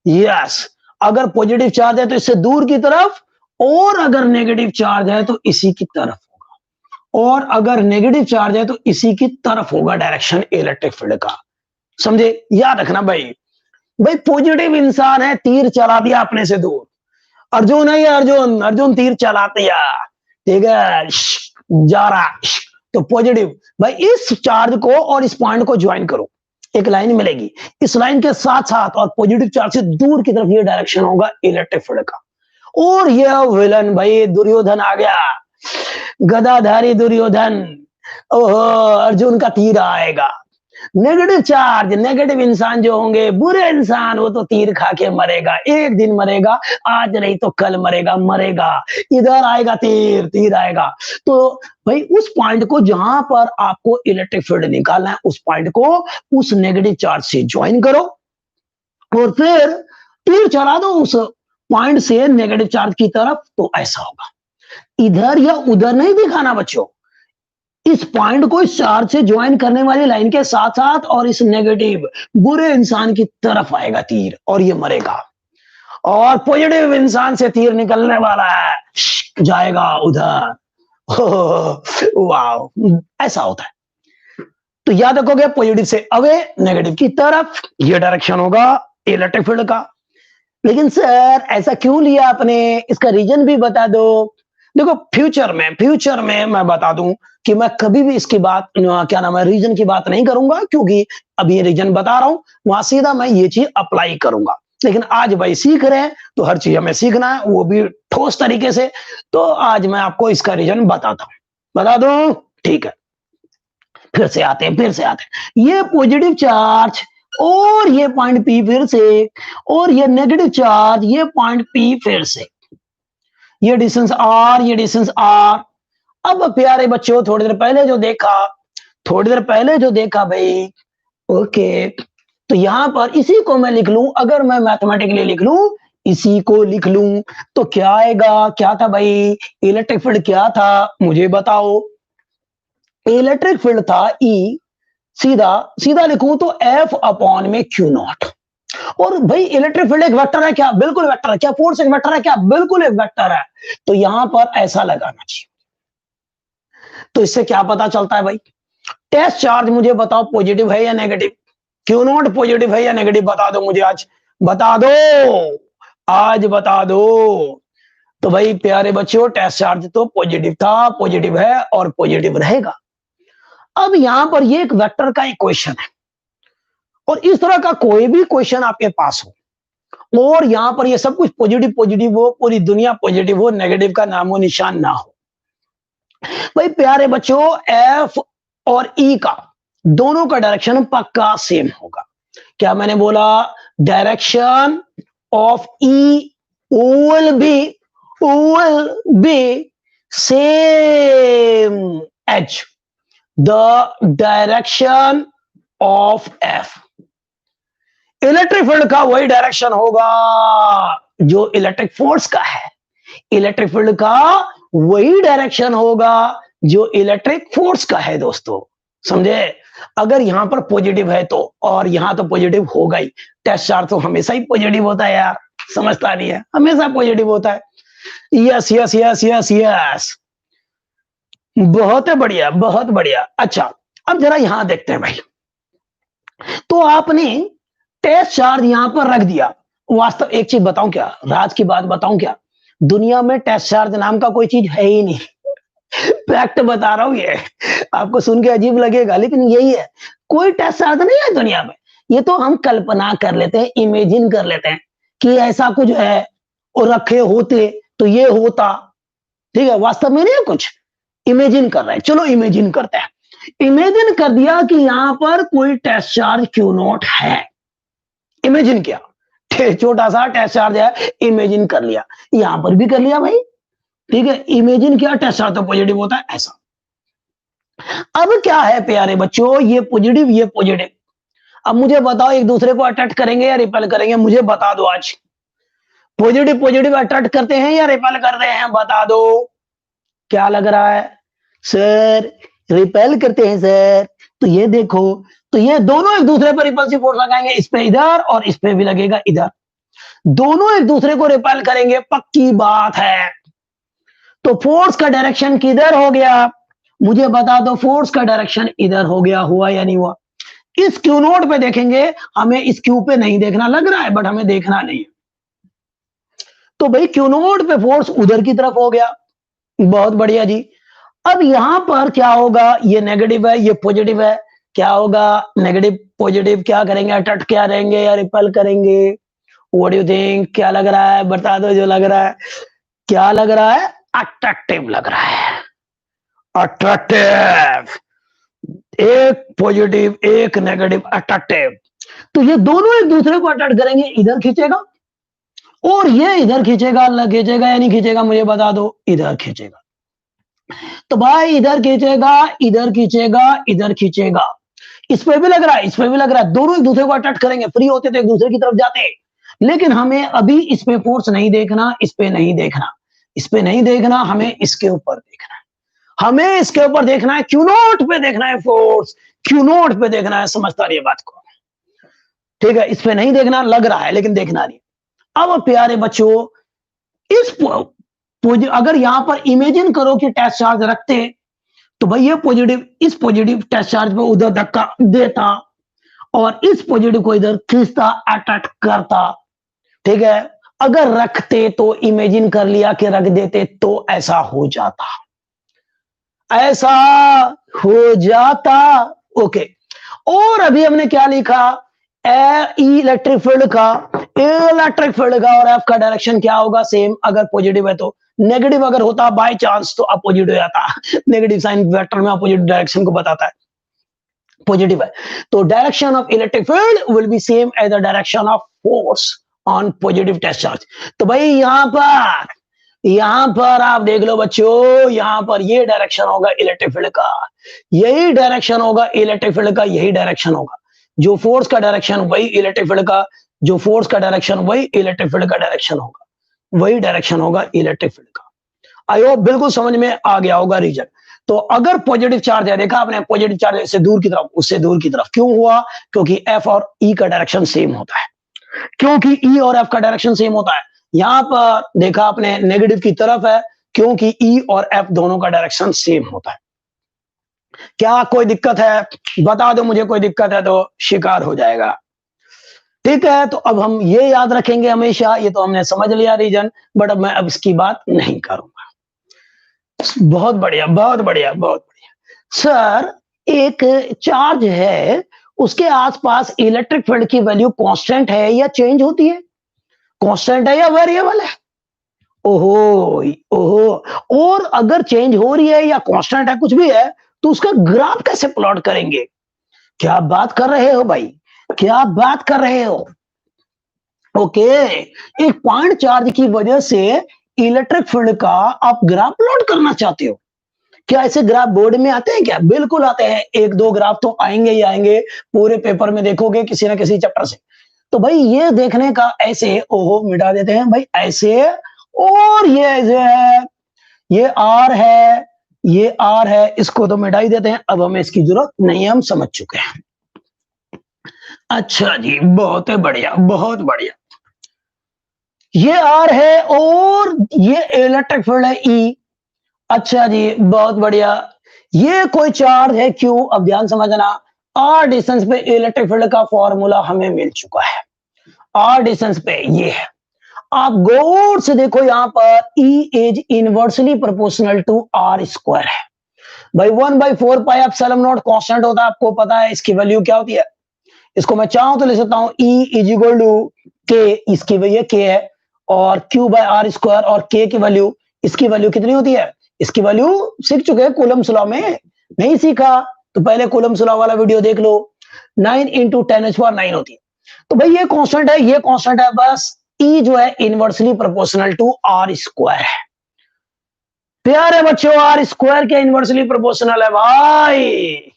यस, अगर पॉजिटिव चार्ज है तो इससे दूर की तरफ, और अगर नेगेटिव चार्ज है तो इसी की तरफ होगा, और अगर नेगेटिव चार्ज है तो इसी की तरफ होगा डायरेक्शन इलेक्ट्रिक फील्ड का। समझे? याद रखना भाई। भाई पॉजिटिव इंसान है, तीर चला दिया अपने से दूर। अर्जुन है, अर्जुन, अर्जुन तीर चला दिया, ठीक है, जा रहा, तो पॉजिटिव। भाई इस चार्ज को और इस पॉइंट को ज्वाइन करो, एक लाइन मिलेगी, इस लाइन के साथ साथ और पॉजिटिव चार्ज से दूर की तरफ ये डायरेक्शन होगा इलेक्ट्रिक फील्ड का। और ये विलन भाई दुर्योधन आ गया, गदाधारी दुर्योधन। ओहो, अर्जुन का तीर आएगा। नेगेटिव चार्ज, नेगेटिव इंसान जो होंगे, बुरे इंसान, वो तो तीर खा के मरेगा, एक दिन मरेगा, आज नहीं तो कल मरेगा, मरेगा। इधर आएगा तीर, तीर आएगा। तो भाई उस पॉइंट को जहां पर आपको इलेक्ट्रिक फील्ड निकालना है, उस पॉइंट को उस नेगेटिव चार्ज से ज्वाइन करो और फिर तीर चला दो उस पॉइंट से नेगेटिव चार्ज की तरफ, तो ऐसा होगा। इधर या उधर नहीं दिखाना बच्चों, इस पॉइंट को इस चार्ज से ज्वाइन करने वाली लाइन के साथ साथ और इस नेगेटिव बुरे इंसान की तरफ आएगा तीर, और ये मरेगा। और पॉजिटिव इंसान से तीर निकलने वाला है, जाएगा उधर। वाह, ऐसा होता है। तो याद रखोगे, पॉजिटिव से अवे, नेगेटिव की तरफ, ये डायरेक्शन होगा इलेक्ट्रिक फील्ड का। लेकिन सर ऐसा क्यों लिया आपने? इसका रीजन भी बता दो। देखो फ्यूचर में मैं बता दूं कि मैं कभी भी इसकी बात, क्या नाम है, रीजन की बात नहीं करूंगा, क्योंकि अभी रीजन बता रहा हूं, वहां सीधा मैं ये चीज अप्लाई करूंगा। लेकिन आज भाई सीख रहे हैं तो हर चीज हमें सीखना है, वो भी ठोस तरीके से। तो आज मैं आपको इसका रीजन बताता हूं, बता दूं? ठीक है, फिर से आते हैं। ये पॉजिटिव चार्ज और ये पॉइंट पी फिर से, और ये नेगेटिव चार्ज, ये पॉइंट पी फिर से। ये डिस्टेंस आर, ये डिस्टेंस आर। अब प्यारे बच्चों थोड़ी देर पहले जो देखा भाई, ओके, तो यहां पर इसी को मैं लिख लूं, अगर मैं मैथमेटिकली लिख लूं, इसी को लिख लूं, तो क्या आएगा? क्या था भाई? इलेक्ट्रिक फील्ड क्या था, मुझे बताओ। इलेक्ट्रिक फील्ड था ई, सीधा सीधा लिखूं तो एफ अपॉन में क्यू नॉट। और भाई इलेक्ट्रिक फील्ड एक वेक्टर है क्या? बिल्कुल वेक्टर है। क्या फोर्स एक वेक्टर है क्या? बिल्कुल एक वेक्टर है। तो यहां पर ऐसा लगाना चाहिए। तो इससे क्या पता चलता है भाई? टेस्ट चार्ज मुझे बताओ, पॉजिटिव है या नेगेटिव? क्यू नॉट पॉजिटिव है या नेगेटिव? बता दो मुझे आज, बता दो, आज बता दो। तो भाई प्यारे बच्चों, टेस्ट चार्ज तो पॉजिटिव था, पॉजिटिव है और पॉजिटिव रहेगा। अब यहां पर ये एक वेक्टर का इक्वेशन है, और इस तरह का कोई भी क्वेश्चन आपके पास हो और यहां पर ये सब कुछ पॉजिटिव पॉजिटिव हो, पूरी दुनिया पॉजिटिव हो, नेगेटिव का नामो निशान ना हो, भाई प्यारे बच्चों एफ और ई का दोनों का डायरेक्शन पक्का सेम होगा। क्या मैंने बोला? Direction of E will be same as the direction of f। Electric field का वही डायरेक्शन होगा जो इलेक्ट्रिक फोर्स का है। इलेक्ट्रिक फील्ड का वही डायरेक्शन होगा जो इलेक्ट्रिक फोर्स का है दोस्तों, समझे? अगर यहां पर पॉजिटिव है तो, और यहां तो पॉजिटिव होगा ही। टेस्ट चार्ज तो हमेशा ही पॉजिटिव होता है यार, समझता नहीं है, हमेशा पॉजिटिव होता है। Yes yes yes yes yes, बहुत बढ़िया, बहुत बढ़िया। अच्छा, अब जरा यहां देखते हैं भाई। तो आपने टेस्ट चार्ज यहां पर रख दिया। वास्तव एक चीज बताऊं क्या, राज की बात बताऊं क्या, दुनिया में टेस्ट चार्ज नाम का कोई चीज है ही नहीं। फैक्ट बता रहा हूं, ये आपको सुन के अजीब लगेगा लेकिन यही है। कोई टेस्ट चार्ज नहीं है दुनिया में। ये तो हम कल्पना कर लेते हैं, इमेजिन कर लेते हैं कि ऐसा कुछ है और रखे होते तो ये होता, ठीक है? वास्तव में नहीं है कुछ, इमेजिन कर रहे हैं। चलो इमेजिन करते हैं। इमेजिन कर दिया कि यहां पर कोई टेस्ट चार्ज क्यू नॉट है, इमेजिन किया, छोटा सा टेस्ट चार्ज है, इमेजिन कर लिया, यहां पर भी कर लिया भाई, ठीक है? इमेजिन किया, टेस्ट चार्ज तो पॉजिटिव होता है, ऐसा। अब क्या है प्यारे बच्चों, ये पॉजिटिव, ये पॉजिटिव। अब मुझे बताओ, एक दूसरे को अट्रैक्ट करेंगे या रिपेल करेंगे? मुझे बता दो आज। पॉजिटिव पॉजिटिव अट्रैक्ट करते हैं या रिपेल करते हैं? बता दो। क्या लग रहा है सर? रिपेल करते हैं सर। तो ये देखो, तो ये दोनों एक दूसरे पर रिपल्सिव फोर्स लगाएंगे, इस पे इधर और इस पे भी लगेगा इधर, दोनों एक दूसरे को रिपेल करेंगे, पक्की बात है। तो फोर्स का डायरेक्शन किधर हो गया? मुझे बता दो, फोर्स का डायरेक्शन इधर हो गया, हुआ या नहीं हुआ? इस क्यू नोट पे देखेंगे, हमें इस क्यू पे नहीं देखना, लग रहा है बट हमें देखना नहीं है। तो भाई क्यू नोट पे फोर्स उधर की तरफ हो गया, बहुत बढ़िया जी। अब यहां पर क्या होगा? ये नेगेटिव है, ये पॉजिटिव है, क्या होगा? नेगेटिव पॉजिटिव क्या करेंगे? अट्रैक्ट क्या रहेंगे या रिपेल करेंगे? What do you think? क्या लग रहा है? बता दो जो लग रहा है। क्या लग रहा है? अट्रैक्टिव लग रहा है, अट्रैक्टिव। एक पॉजिटिव एक नेगेटिव, अट्रैक्टिव। तो ये दोनों एक दूसरे को अट्रैक्ट करेंगे, इधर खींचेगा और ये इधर खींचेगा, अल्लाह खींचेगा या नहीं खींचेगा? मुझे बता दो। इधर खींचेगा। तो भाई इधर खींचेगा, इधर खींचेगा, इधर खींचेगा, इस पे भी लग रहा है, इस पे भी लग रहा है, दोनों एक दूसरे को अट्रैक्ट करेंगे। फ्री होते तो एक दूसरे की तरफ जाते, लेकिन हमें अभी इस पे फोर्स नहीं देखना, इस पे नहीं देखना, इस पे नहीं देखना, हमें इसके ऊपर देखना है, हमें इसके ऊपर देखना है, क्यू नॉट पे देखना है फोर्स, क्यू नॉट पे देखना है। समझता रहिए बात को, ठीक है? इस पे नहीं देखना, लग रहा है लेकिन देखना नहीं। अब प्यारे बच्चों, इस अगर यहां पर इमेजिन करो कि टेस्ट चार्ज रखते, तो भाई ये पॉजिटिव इस पॉजिटिव टेस्ट चार्ज पे उधर धक्का देता और इस पॉजिटिव को इधर खींचता, अट्रैक्ट करता, ठीक है? अगर रखते तो इमेजिन कर लिया कि रख देते तो ऐसा हो जाता, ऐसा हो जाता, ओके। और अभी हमने क्या लिखा? इलेक्ट्रिक फील्ड का और एफ का डायरेक्शन क्या होगा? सेम। अगर पॉजिटिव है तो, नेगेटिव अगर होता बाय चांस तो अपोजिट हो जाता। नेगेटिव साइन वेक्टर में अपोजिट डायरेक्शन को बताता है, पॉजिटिव है तो direction of electric field will be same as the direction of force on positive test charge. तो भाई यहां पर यहां पर आप देख लो बच्चों, यहां पर ये डायरेक्शन होगा इलेक्ट्रिक फील्ड का, यही डायरेक्शन होगा इलेक्ट्रिक फील्ड का, यही डायरेक्शन होगा। जो फोर्स का डायरेक्शन वही इलेक्ट्रिक फील्ड का, जो फोर्स का डायरेक्शन वही इलेक्ट्रिक फील्ड का डायरेक्शन होगा, वही डायरेक्शन होगा इलेक्ट्रिक फील्ड का। आई होप बिल्कुल समझ में आ गया होगा रीजन। तो अगर पॉजिटिव चार्ज है, देखा आपने पॉजिटिव चार्ज से दूर की तरफ, उससे दूर की तरफ क्यों हुआ? क्योंकि एफ और ई का डायरेक्शन सेम होता है, क्योंकि ई और एफ का डायरेक्शन सेम होता है। यहां पर देखा आपने नेगेटिव की तरफ है, क्योंकि ई और एफ दोनों का डायरेक्शन सेम होता है। क्या कोई दिक्कत है? बता दो मुझे, कोई दिक्कत है तो शिकार हो जाएगा। ठीक है, तो अब हम ये याद रखेंगे हमेशा, ये तो हमने समझ लिया रीजन, बट अब मैं अब इसकी बात नहीं करूंगा। बहुत बढ़िया, बहुत बढ़िया, बहुत बढ़िया। सर, एक चार्ज है, उसके आसपास इलेक्ट्रिक फील्ड की वैल्यू कांस्टेंट है या चेंज होती है? कांस्टेंट है या वेरिएबल है? ओहो, ओहो। और अगर चेंज हो रही है या कांस्टेंट है, कुछ भी है, तो उसका ग्राफ कैसे प्लॉट करेंगे? क्या बात कर रहे हो भाई, क्या बात कर रहे हो? ओके, एक पॉइंट चार्ज की वजह से इलेक्ट्रिक फील्ड का आप ग्राफ प्लॉट करना चाहते हो? क्या ऐसे ग्राफ बोर्ड में आते हैं क्या? बिल्कुल आते हैं, एक दो ग्राफ तो आएंगे ही आएंगे, पूरे पेपर में देखोगे किसी ना किसी चैप्टर से। तो भाई ये देखने का ऐसे, ओहो मिटा देते हैं भाई ऐसे, और ये ऐसे है, ये आर है, ये आर है, इसको तो मिटा ही देते हैं, अब हमें इसकी जरूरत नहीं है, हम समझ चुके हैं। अच्छा जी, बहुत बढ़िया, बहुत बढ़िया। ये आर है और ये इलेक्ट्रिक फील्ड है ई। अच्छा जी, बहुत बढ़िया। ये कोई चार्ज है क्यू, अब ध्यान समझना, आर डिस्टेंस पे इलेक्ट्रिक फील्ड का फॉर्मूला हमें मिल चुका है। आर डिस्टेंस पे ये है, आप गौर से देखो, यहां पर E is inversely proportional to r square है भाई। 1/4 पाई एप्सिलॉन नॉट कांस्टेंट होता है, आपको पता है इसकी वैल्यू क्या होती है। इसको मैं चाहूं तो लिख सकता हूं ई इज इक्वल टू के, इसकी वैल्यू के है, और क्यू बाय आर स्क्वायर, और के की वैल्यू, इसकी वैल्यू कितनी होती है? इसकी वैल्यू सीख चुके हैं कूलम्स लॉ में, नहीं सीखा तो पहले कूलम्स लॉ वाला वीडियो देख लो। 9 इंटू 10⁻⁹ होती है। तो भाई ये कांस्टेंट है, ये कांस्टेंट है, बस ई जो है inversely proportional to r square है। प्यारे बच्चों, आर स्क्वायर के इनवर्सली प्रोपोर्शनल है भाई।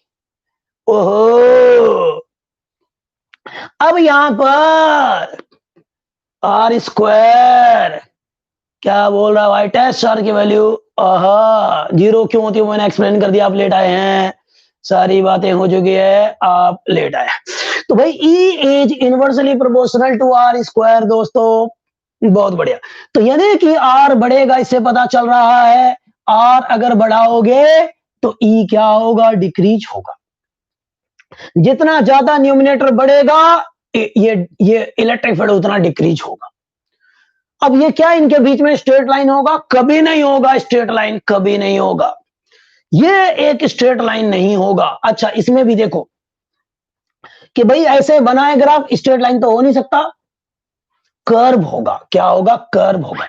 ओहो, अब यहां पर आर स्क्वायर क्या बोल रहा है भाई? टेस्ट आर की वैल्यू जीरो क्यों होती है, मैंने एक्सप्लेन कर दिया, आप लेट आए हैं, सारी बातें हो चुकी है, आप लेट आए। तो भाई E is inversely proportional to r square दोस्तों, बहुत बढ़िया। तो यानी कि आर बढ़ेगा, इससे पता चल रहा है आर अगर बढ़ाओगे तो ई क्या होगा? डिक्रीज होगा। जितना ज्यादा न्यूमिनेटर बढ़ेगा, ये इलेक्ट्रिक फील्ड उतना डिक्रीज होगा। अब ये क्या इनके बीच में स्ट्रेट लाइन होगा? कभी नहीं होगा, स्ट्रेट लाइन कभी नहीं होगा, ये एक स्ट्रेट लाइन नहीं होगा। अच्छा, इसमें भी देखो कि भाई ऐसे बनाए ग्राफ, स्ट्रेट लाइन तो हो नहीं सकता, कर्व होगा। क्या होगा? कर्व होगा,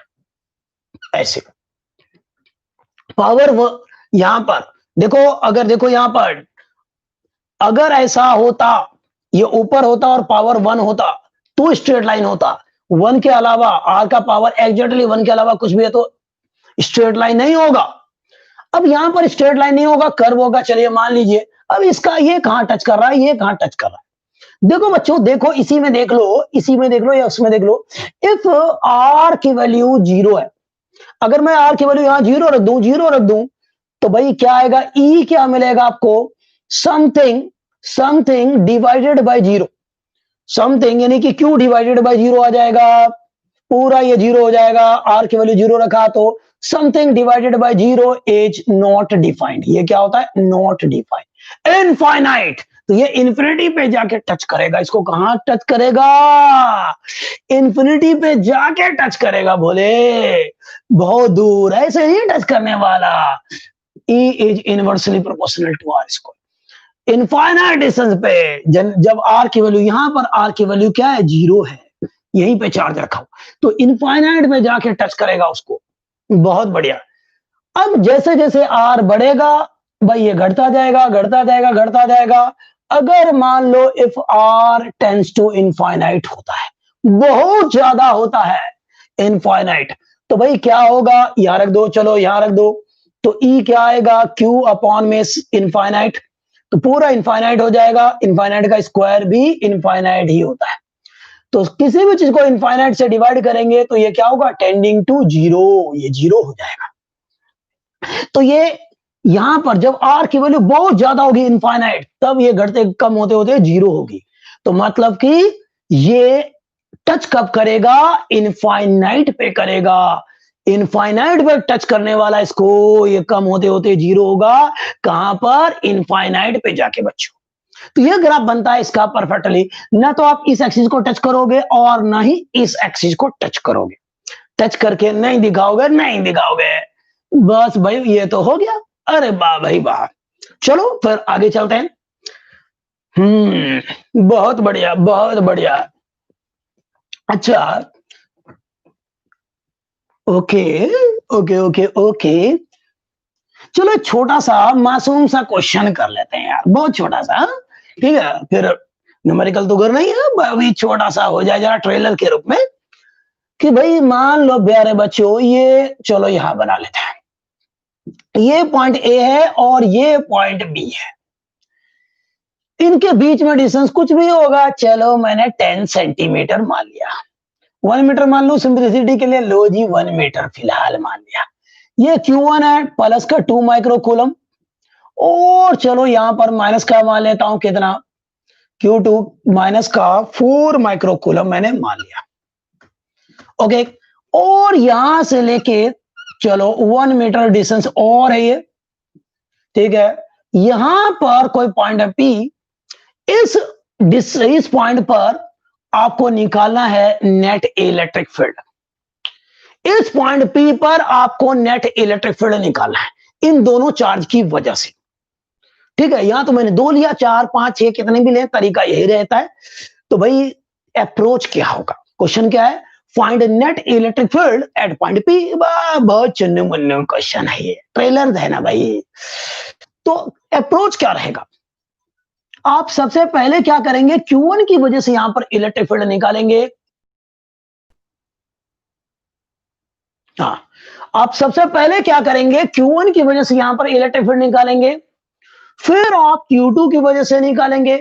ऐसे। पावर यहां पर देखो, अगर देखो यहां पर अगर ऐसा होता, ये ऊपर होता और पावर 1 होता तो स्ट्रेट लाइन होता। 1 के अलावा, आर का पावर एग्जैक्टली 1 के अलावा कुछ भी है तो स्ट्रेट लाइन नहीं होगा। अब यहां पर स्ट्रेट लाइन नहीं होगा, कर्व होगा, चलिए मान लीजिए। अब इसका ये कहां टच कर रहा है, ये कहां टच कर रहा है? देखो बच्चों, देखो इसी में देख लो, इसी में देख लो या उसमें देख लो। इफ आर की वैल्यू 0 है, अगर मैं आर की वैल्यू यहां 0 रख दूं, 0 रख दूं, तो भाई क्या आएगा? ई क्या मिलेगा आपको? Something, something divided by 0, something यानी कि क्यू डिवाइडेड बाय 0 आ जाएगा, पूरा ये 0 हो जाएगा। आर की वैल्यू 0 रखा तो something divided by 0 is not defined. ये क्या होता है? Not defined. इनफाइनाइट, तो ये इंफिनिटी पे जाके टच करेगा। इसको कहां टच करेगा? इंफिनिटी पे जाके टच करेगा, बोले बहुत दूर, ऐसे ही टच करने वाला। E is inversely proportional to r square. Infinite distance पे जब आर की वैल्यू, यहां पर आर की वैल्यू क्या है? 0 है, यहीं पे चार्ज रखा हो, तो इनफाइनाइट में जाके टच करेगा उसको। बहुत बढ़िया। अब जैसे जैसे आर बढ़ेगा भाई, ये घटता जाएगा, घटता जाएगा, घटता जाएगा। अगर मान लो if r tends to infinite होता है, बहुत ज्यादा होता है इनफाइनाइट, तो भाई क्या होगा, यहां रख दो, चलो यहां रख दो, तो ई क्या आएगा, क्यू अपॉन में इनफाइनाइट, तो पूरा इनफाइनाइट हो जाएगा, इनफाइनाइट का स्क्वायर भी इनफाइनाइट ही होता है। तो किसी भी चीज को इनफाइनाइट से डिवाइड करेंगे तो ये क्या होगा, टेंडिंग टू जीरो, ये जीरो हो जाएगा। तो ये यहां पर जब आर की वैल्यू बहुत ज्यादा होगी इनफाइनाइट, तब ये घटते कम होते होते जीरो होगी। तो मतलब कि ये टच कब करेगा, इनफाइनाइट पे करेगा, इनफाइनाइट पर टच करने वाला इसको ये कम होते होते जीरो होगा, कहां पर, इनफाइनाइट पे जाके बच्चों। तो ये ग्राफ बनता है इसका परफेक्टली, ना तो आप इस एक्सिस को टच करोगे और ना ही इस एक्सिस को टच करोगे, टच करके नहीं दिखाओगे, नहीं दिखाओगे, बस भाई ये तो हो गया। अरे वाह भाई वाह, चलो फिर आगे चलते हैं। बहुत बढ़िया, बहुत बढ़िया। अच्छा, ओके ओके ओके ओके, चलो छोटा सा मासूम सा क्वेश्चन कर लेते हैं यार, बहुत छोटा सा, ठीक है, फिर न्यूमेरिकल तो करना ही है, अभी छोटा सा हो जाए जरा ट्रेलर के रूप में, कि भाई मान लो प्यारे बच्चों, ये चलो यहां बना लेते हैं, ये पॉइंट ए है और ये पॉइंट बी है, इनके बीच में डिस्टेंस कुछ भी होगा, चलो मैंने 10 सेंटीमीटर मान लिया, 1 मीटर मान लो सिंप्लिसिटी के लिए, लो जी 1 मीटर फिलहाल मान लिया। ये Q1 है प्लस का 2 माइक्रो कूलम, और चलो यहां पर माइनस का मान लेता हूं, कितना, Q2 माइनस का 4 माइक्रो कूलम मैंने मान लिया, ओके। और यहां से लेके चलो 1 मीटर डिस्टेंस और है ये, ठीक है, यहां पर कोई पॉइंट है P, इस पॉइंट पर आपको निकालना है नेट इलेक्ट्रिक फील्ड, इस पॉइंट P पर आपको नेट इलेक्ट्रिक फील्ड निकालना है, इन दोनों चार्ज की वजह से, ठीक है। यहां तो मैंने 2 लिया, 4 5 6 कितने भी ले, तरीका यही रहता है। तो भाई अप्रोच क्या होगा, क्वेश्चन क्या है, find net electric field eight point P, बहुत चुन्नू मुन्नू क्वेश्चन है ये, ट्रेलर है ना भाई। तो अप्रोच क्या रहेगा, आप सबसे पहले क्या करेंगे, Q1 की वजह से यहां पर इलेक्ट्रिक फील्ड निकालेंगे, हाँ, आप सबसे पहले क्या करेंगे, Q1 की वजह से यहां पर इलेक्ट्रिक फील्ड निकालेंगे, फिर आप Q2 की वजह से निकालेंगे,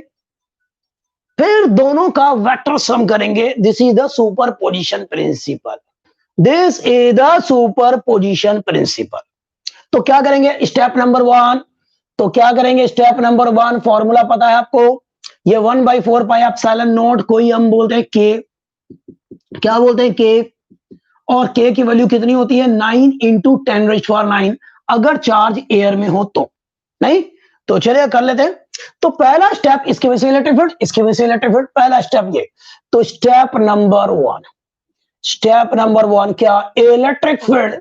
फिर दोनों का वेक्टर सम करेंगे, this is the superposition principle, this is the superposition principle. तो क्या करेंगे, स्टेप नंबर 1, तो क्या करेंगे, स्टेप नंबर 1, फॉर्मूला पता है आपको, ये 1/4 पाई एप्सिलॉन नॉट, कोई हम बोलते हैं के, क्या बोलते हैं के, और के की वैल्यू कितनी होती है, 9 इंटू 10⁻⁹ अगर चार्ज एयर में हो तो, नहीं तो चलिए कर लेते हैं। तो पहला स्टेप, इसके वजह से इलेक्ट्रिक फील्ड, इसके वजह से इलेक्ट्रिक फील्ड, पहला स्टेप ये, तो स्टेप नंबर 1, स्टेप नंबर 1 क्या, electric field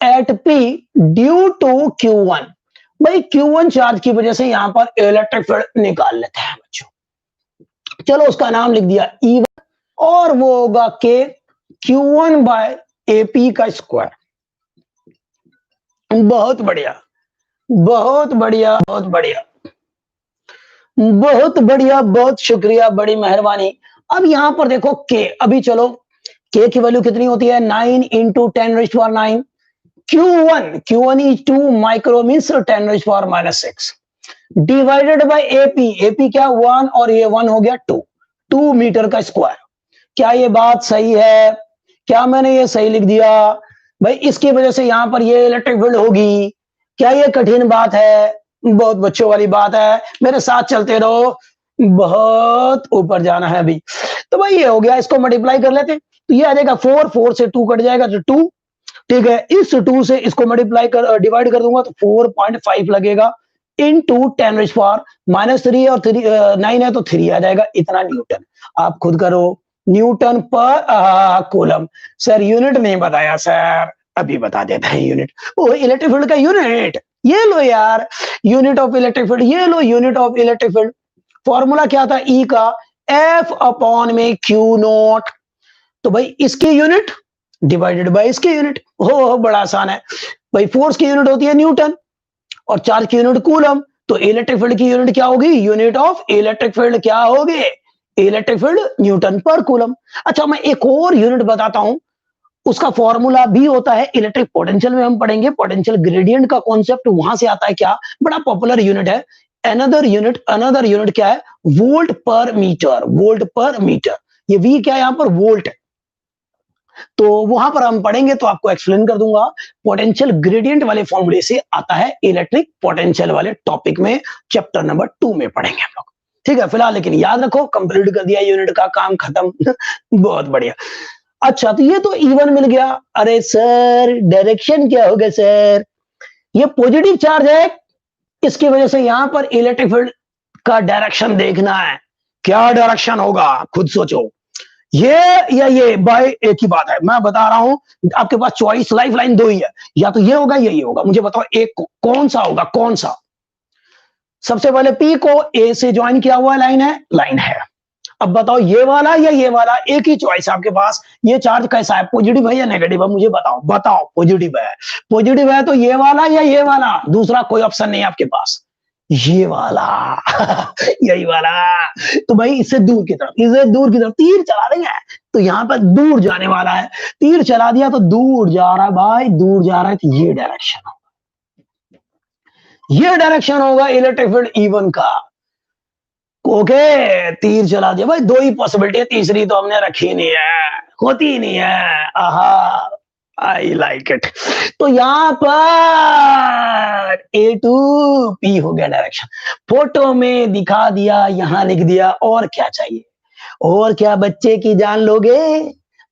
at P due to Q1, भाई Q1 चार्ज की वजह से यहां पर इलेक्ट्रिक फील्ड निकाल लेते हैं बच्चों, चलो उसका नाम लिख दिया E1, और वो होगा के Q1/AP का स्क्वायर। बहुत बढ़िया, बहुत बढ़िया, बहुत बढ़िया, बहुत बढ़िया, बहुत शुक्रिया, बड़ी मेहरबानी। अब यहां पर देखो के, अभी चलो के की वैल्यू कितनी होती है, 9 into 10⁻⁹, Q1 is 2 micro means 10⁻⁻6 divided by AP, AP क्या 1 और ये 1 हो गया 2 मीटर का स्क्वायर। क्या ये बात सही है, क्या मैंने ये सही लिख दिया, भाई इसकी वजह से यहां पर ये इलेक्ट्रिक फील्ड होगी, क्या ये कठिन बात है, बहुत बच्चों वाली बात है, मेरे साथ चलते रहो, बहुत ऊपर जाना है अभी। तो भाई ये हो गया, इसको मल्टीप्लाई कर लेते, तो ये आ जाएगा 4 से 2 कट जाएगा तो 2, ठीक है, इस 2 से इसको मल्टीप्लाई कर डिवाइड कर दूंगा तो 4.5 लगेगा इनटू 10⁻⁻3 और 9 है तो 3 आ जाएगा, इतना न्यूटन, आप खुद करो, न्यूटन पर कूलम। सर यूनिट नहीं बताया सर, अभी बता देता है यूनिट, वो इलेक्ट्रिक फील्ड का यूनिट, ये लो यार, यूनिट ऑफ इलेक्ट्रिक फील्ड, ये लो unit of electric field, formula क्या था ई का, एफ अपॉन में क्यू नॉट, तो भाई इसकी यूनिट डिवाइडेड बाय इसकी यूनिट, हो बड़ा आसान है भाई, फोर्स की यूनिट होती है न्यूटन और चार्ज की यूनिट कूलम, तो इलेक्ट्रिक फील्ड की यूनिट क्या होगी, यूनिट ऑफ इलेक्ट्रिक फील्ड क्या होगी, इलेक्ट्रिक फील्ड न्यूटन पर कूलम। अच्छा मैं एक और यूनिट बताता हूं, उसका फॉर्मूला भी होता है इलेक्ट्रिक पोटेंशियल में हम पढ़ेंगे। पोटेंशियल ग्रेडियंट का कॉन्सेप्ट वहां से आता है, क्या बड़ा पॉपुलर यूनिट है। अनदर यूनिट क्या है, वोल्ट पर मीटर, वोल्ट पर मीटर। ये वी क्या है यहां पर, वोल्ट है। तो वहां पर हम पढ़ेंगे तो आपको एक्सप्लेन कर दूंगा। पोटेंशियल ग्रेडियंट वाले फॉर्मूले से आता है इलेक्ट्रिक पोटेंशियल वाले टॉपिक में, चैप्टर नंबर 2 में पढ़ेंगे हम लोग, ठीक है। फिलहाल लेकिन याद रखो, कंप्लीट कर दिया यूनिट का काम, खत्म। बहुत बढ़िया। अच्छा, तो ये तो इवन मिल गया। अरे सर डायरेक्शन क्या होगा सर, ये पॉजिटिव चार्ज है, इसकी वजह से यहां पर इलेक्ट्रिक फील्ड का डायरेक्शन देखना है। क्या डायरेक्शन होगा खुद सोचो, ये या ये, बाय एक ही बात है, मैं बता रहा हूं। आपके पास चॉइस लाइफ लाइन दो ही है, या तो ये होगा या ये होगा। मुझे बताओ एक कौन सा होगा, कौन सा। सबसे पहले पी को ए से ज्वाइन किया हुआ लाइन है, लाइन है। अब बताओ ये वाला या ये वाला, एक ही चॉइस आपके पास। ये चार्ज कैसा है, पॉजिटिव है या नेगेटिव है, मुझे बताओ। बताओ पॉजिटिव है, पॉजिटिव है तो ये वाला या ये वाला, दूसरा कोई ऑप्शन नहीं आपके पास, ये वाला। यही वाला। तो भाई इससे दूर की तरफ, इससे दूर की तरफ तीर चला देंगे, तो यहां पर दूर जाने वाला है। तीर चला दिया तो दूर जा रहा है भाई, दूर जा रहा है, तो ये डायरेक्शन होगा, ये डायरेक्शन होगा इलेक्ट्रिक फील्ड इवन का। ओके, तीर चला दिया भाई, दो ही पॉसिबिलिटी है, तीसरी तो हमने रखी नहीं है, होती ही नहीं है। आहा, आई लाइक इट। तो यहां पर ए टू पी हो गया डायरेक्शन, फोटो में दिखा दिया, यहां लिख दिया, और क्या चाहिए, और क्या बच्चे की जान लोगे,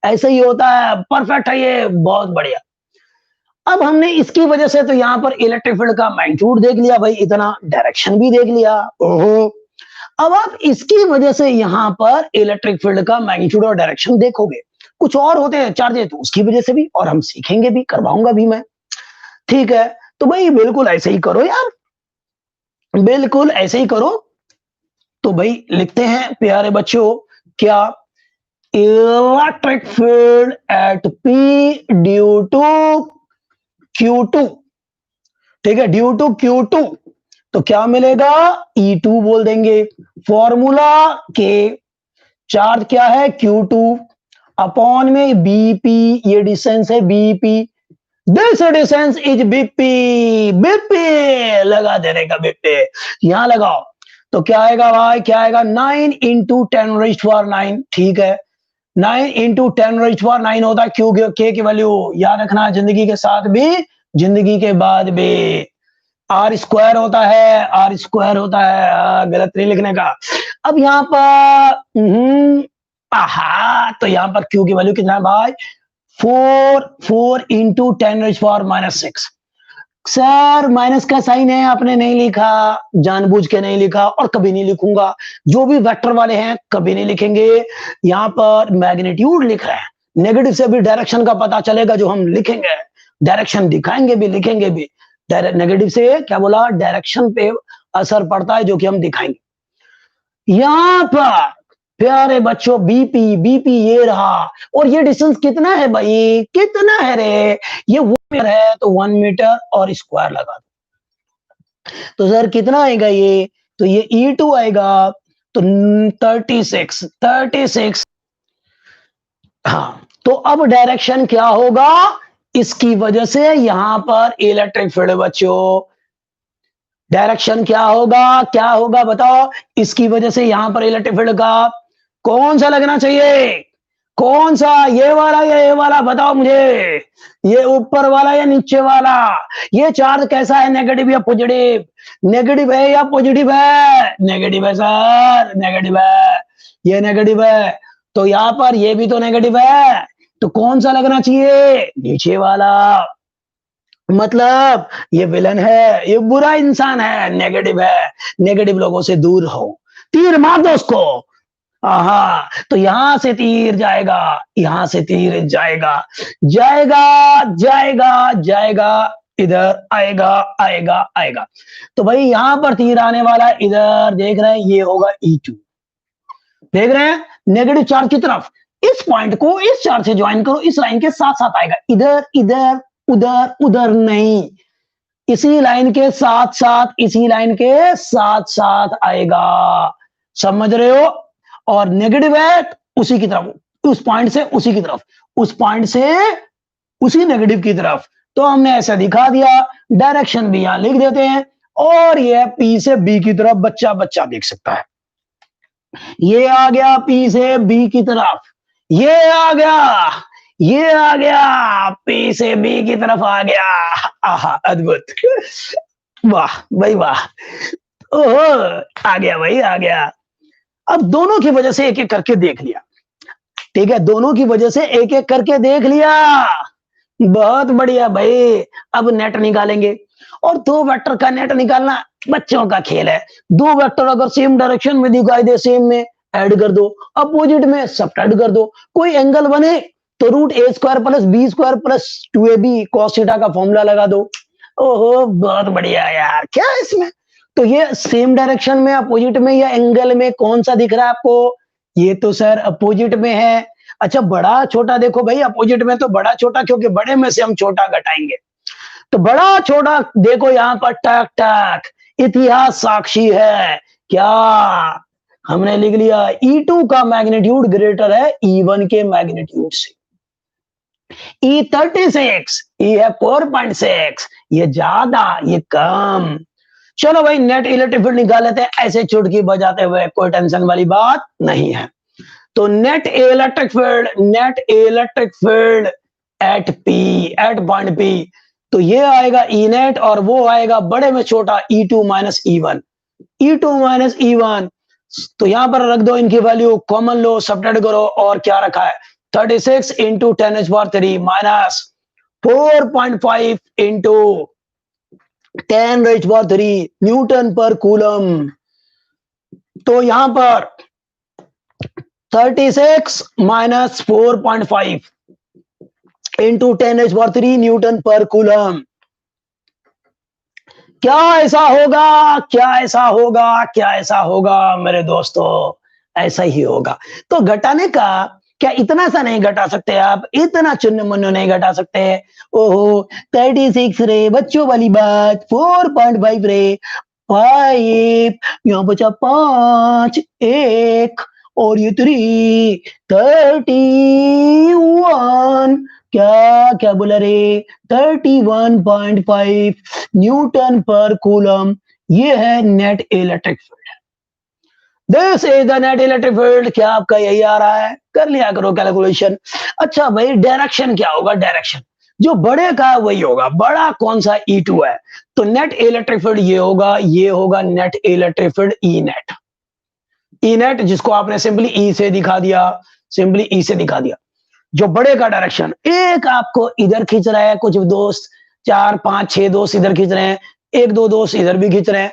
ऐसे ही होता है। परफेक्ट है ये, बहुत बढ़िया। अब हमने इसकी वजह से तो यहां पर इलेक्ट्रिक फील्ड का मैग्नीट्यूड देख लिया भाई, इतना डायरेक्शन भी देख लिया। ओहो, अब आप इसकी वजह से यहां पर इलेक्ट्रिक फील्ड का मैग्नीट्यूड और डायरेक्शन देखोगे। कुछ और होते हैं चार्जेस, तो उसकी वजह से भी, और हम सीखेंगे भी, करवाऊंगा भी मैं, ठीक है। तो भाई बिल्कुल ऐसे ही करो यार, बिल्कुल ऐसे ही करो। तो भाई लिखते हैं प्यारे बच्चों, क्या, electric field at P due to Q2, ठीक है, ड्यू टू Q2, तो क्या मिलेगा, E2 बोल देंगे। फॉर्मूला के, चार्ज क्या है Q2 अपॉन में बीपी, ये डिस्टेंस है BP, this distance is BP, BP लगा देने का, बीपी यहां लगाओ, तो क्या आएगा भाई, क्या आएगा, 9 इंटू 10⁻⁹, ठीक है। 9 इंटू 10⁻⁹ होता है क्यू के की वैल्यू, याद रखना, जिंदगी के साथ भी, जिंदगी के बाद भी। आर स्क्वायर होता है, आर स्क्वायर होता है, गलत नहीं लिखने का। अब यहाँ पर आहा, तो यहाँ पर क्यू की वैल्यू कितना है भाई, 4 इंटू 10⁻⁻⁶। सर माइनस का साइन है, आपने नहीं लिखा, जानबूझ के नहीं लिखा, और कभी नहीं लिखूंगा। जो भी वेक्टर वाले हैं कभी नहीं लिखेंगे, यहाँ पर मैग्नीट्यूड लिख रहे हैं। नेगेटिव से भी डायरेक्शन का पता चलेगा, जो हम लिखेंगे, डायरेक्शन दिखाएंगे भी, लिखेंगे भी। नेगेटिव से क्या बोला, डायरेक्शन पे असर पड़ता है, जो कि हम दिखाएंगे। यहां पर प्यारे बच्चों बीपी, बीपी ये रहा, और ये डिस्टेंस कितना है भाई, कितना है रे, ये 1 मीटर है, तो 1 मीटर और स्क्वायर लगा दो। तो सर कितना आएगा ये, तो ये E2 आएगा, तो 36। हाँ, तो अब डायरेक्शन क्या होगा, इसकी वजह से यहां पर इलेक्ट्रिक फील्ड बच्चों, डायरेक्शन क्या होगा बताओ, इसकी वजह से यहां पर इलेक्ट्रिक फील्ड का कौन सा लगना चाहिए, कौन सा, ये वाला या ये वाला, बताओ मुझे, ये ऊपर वाला या नीचे वाला। ये चार्ज कैसा है, नेगेटिव या पॉजिटिव, नेगेटिव है या पॉजिटिव है, नेगेटिव है सर, नेगेटिव है, ये नेगेटिव है, तो यहां पर ये भी तो नेगेटिव है, तो कौन सा लगना चाहिए, नीचे वाला। मतलब ये विलन है, ये बुरा इंसान है, नेगेटिव है, नेगेटिव लोगों से दूर रहो, तीर मार दो उसको। आहा, तो यहां से तीर जाएगा, यहां से तीर जाएगा, जाएगा जाएगा जाएगा, इधर आएगा, आएगा आएगा। तो भाई यहां पर तीर आने वाला इधर, देख रहे हैं, ये होगा E2, देख रहे हैं, नेगेटिव चार्ज की तरफ। इस पॉइंट को इस चार्ज से ज्वाइन करो, इस लाइन के साथ साथ आएगा, इधर इधर उधर उधर नहीं, इसी लाइन के साथ साथ, इसी लाइन के साथ साथ आएगा, समझ रहे हो। और नेगेटिव है उसी की तरफ, उस पॉइंट से उसी की तरफ, उस पॉइंट से उसी नेगेटिव की तरफ। तो हमने ऐसा दिखा दिया, डायरेक्शन भी यहां लिख देते हैं, और ये पी से बी की तरफ बच्चा बच्चा देख सकता है। ये आ गया पी से बी की तरफ, ये आ गया, ये आ गया पी से बी की तरफ आ गया। आहा, अद्भुत, वाह भाई वाह, ओहो, आ गया भाई, आ गया। अब दोनों की वजह से एक एक करके देख लिया, ठीक है, दोनों की वजह से एक एक करके देख लिया, बहुत बढ़िया भाई। अब नेट निकालेंगे, और दो वेक्टर का नेट निकालना बच्चों का खेल है। दो वेक्टर अगर सेम डायरेक्शन में दिखाई दे, सेम में ऐड कर दो, अपोजिट में सब्ट्रैक्ट कर दो, कोई एंगल बने तो root a square plus b square plus 2ab cos theta का फॉर्मूला लगा दो। ओहो, बहुत बढ़िया यार, क्या है इसमें। तो ये सेम डायरेक्शन में, अपोजिट में या एंगल में कौन सा दिख रहा है आपको? ये तो सर अपोजिट में है। अच्छा, बड़ा छोटा देखो भाई, अपोजिट में तो बड़ा छोटा, क्योंकि बड़े में से हम छोटा घटाएंगे, तो बड़ा छोटा देखो यहाँ पर, टक टक, इतिहास साक्षी है। क्या हमने लिख लिया? E2 का मैग्नीट्यूड ग्रेटर है E1 के मैग्नीट्यूड से। E36, E है 4.6, ये ज्यादा, ये कम। चलो भाई, नेट इलेक्ट्रिक फील्ड निकाल लेते हैं, ऐसे चुटकी बजाते हुए, कोई टेंशन वाली बात नहीं है। तो net electric field at P, at point P, तो ये आएगा ई नेट, और वो आएगा बड़े में छोटा E2 minus E1, E2 minus E1। तो यहां पर रख दो इनकी वैल्यू, कॉमन लो, सब्ट्रैक्ट करो, और क्या रखा है? 36 इंटू 10⁻³ माइनस 4.5 इंटू 10⁻³ न्यूटन पर कूलम। तो यहां पर 36 माइनस 4.5 इंटू 10⁻³ न्यूटन पर कूलम। क्या ऐसा होगा, क्या ऐसा होगा, क्या ऐसा होगा मेरे दोस्तों? ऐसा ही होगा। तो घटाने का क्या इतना सा नहीं घटा सकते आप? इतना चुन्न मुन्नो नहीं घटा सकते? ओहो, 36 रे, बच्चों वाली बात, 4.5 रे, 5, यहाँ बचा 5, 1, और ये 3, 31, क्या क्या बोला रे? 31.5 न्यूटन पर कूलम। ये है net electric field. This is the net electric field. क्या आपका यही आ रहा है? कर लिया करो कैलकुलेशन। अच्छा भाई, डायरेक्शन क्या होगा? डायरेक्शन जो बड़े का है वही होगा। बड़ा कौन सा? E2 है, तो नेट इलेक्ट्रिक फील्ड ये होगा, ये होगा net electric field E net. E net जिसको आपने सिंपली ई से दिखा दिया, सिंपली ई से दिखा दिया। जो बड़े का डायरेक्शन, एक आपको इधर खींच रहा है, कुछ दोस्त 4 5 6 दोस्त इधर खींच रहे हैं, एक दो दोस्त इधर भी खींच रहे हैं।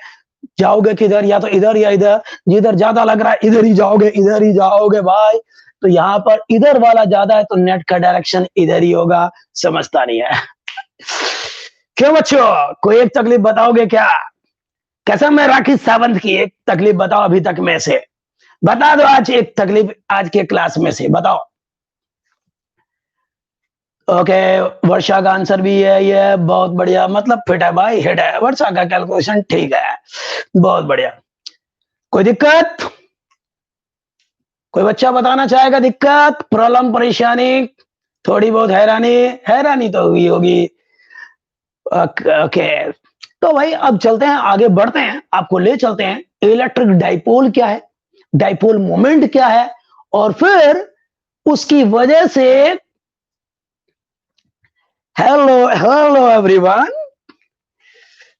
जाओगे किधर? या तो इधर या इधर, जिधर ज्यादा लग रहा है इधर ही जाओगे, इधर ही जाओगे भाई। तो यहाँ पर इधर वाला ज्यादा है, तो नेट का डायरेक्शन इधर ही होगा। समझता नहीं है क्यों बच्चों? कोई एक तकलीफ बताओगे क्या? कसम है राखी सावंत की, एक तकलीफ बताओ अभी तक में से, बता दो आज एक तकलीफ आज के क्लास में से बताओ। ओके, वर्षा का आंसर भी है, ये बहुत बढ़िया, मतलब फिट है भाई, हिट है, वर्षा का कैलकुलेशन ठीक है, बहुत बढ़िया। कोई दिक्कत? कोई बच्चा बताना चाहेगा दिक्कत, प्रॉब्लम, परेशानी, थोड़ी बहुत हैरानी? हैरानी तो हुई होगी। ओके, तो भाई अब चलते हैं, आगे बढ़ते हैं, आपको ले चलते हैं इलेक्ट्रिक डाइपोल क्या है, डाइपोल मोमेंट क्या है, और फिर उसकी वजह से, हेलो हेलो एवरीवन,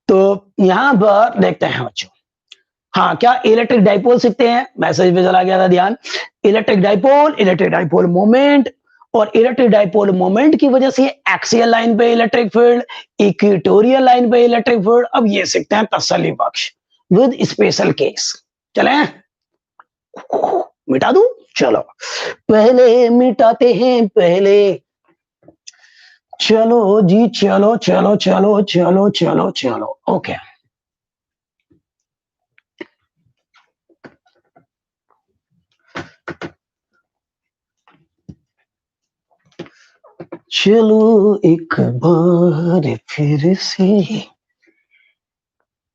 तो यहां पर देखते हैं बच्चों। हाँ, क्या इलेक्ट्रिक डाइपोल सीखते हैं? मैसेज पे चला गया था ध्यान। इलेक्ट्रिक डाइपोल मोमेंट, और इलेक्ट्रिक डाइपोल मोमेंट की वजह से एक्सियल लाइन पे इलेक्ट्रिक फील्ड, इक्वेटोरियल लाइन पे इलेक्ट्रिक फील्ड। अब ये सीखते हैं तसल्ली बख्श विद स्पेशल केस। चले, मिटा दूं? चलो पहले मिटाते हैं पहले। चलो जी, चलो चलो चलो चलो चलो चलो, ओके। चलो एक बार फिर से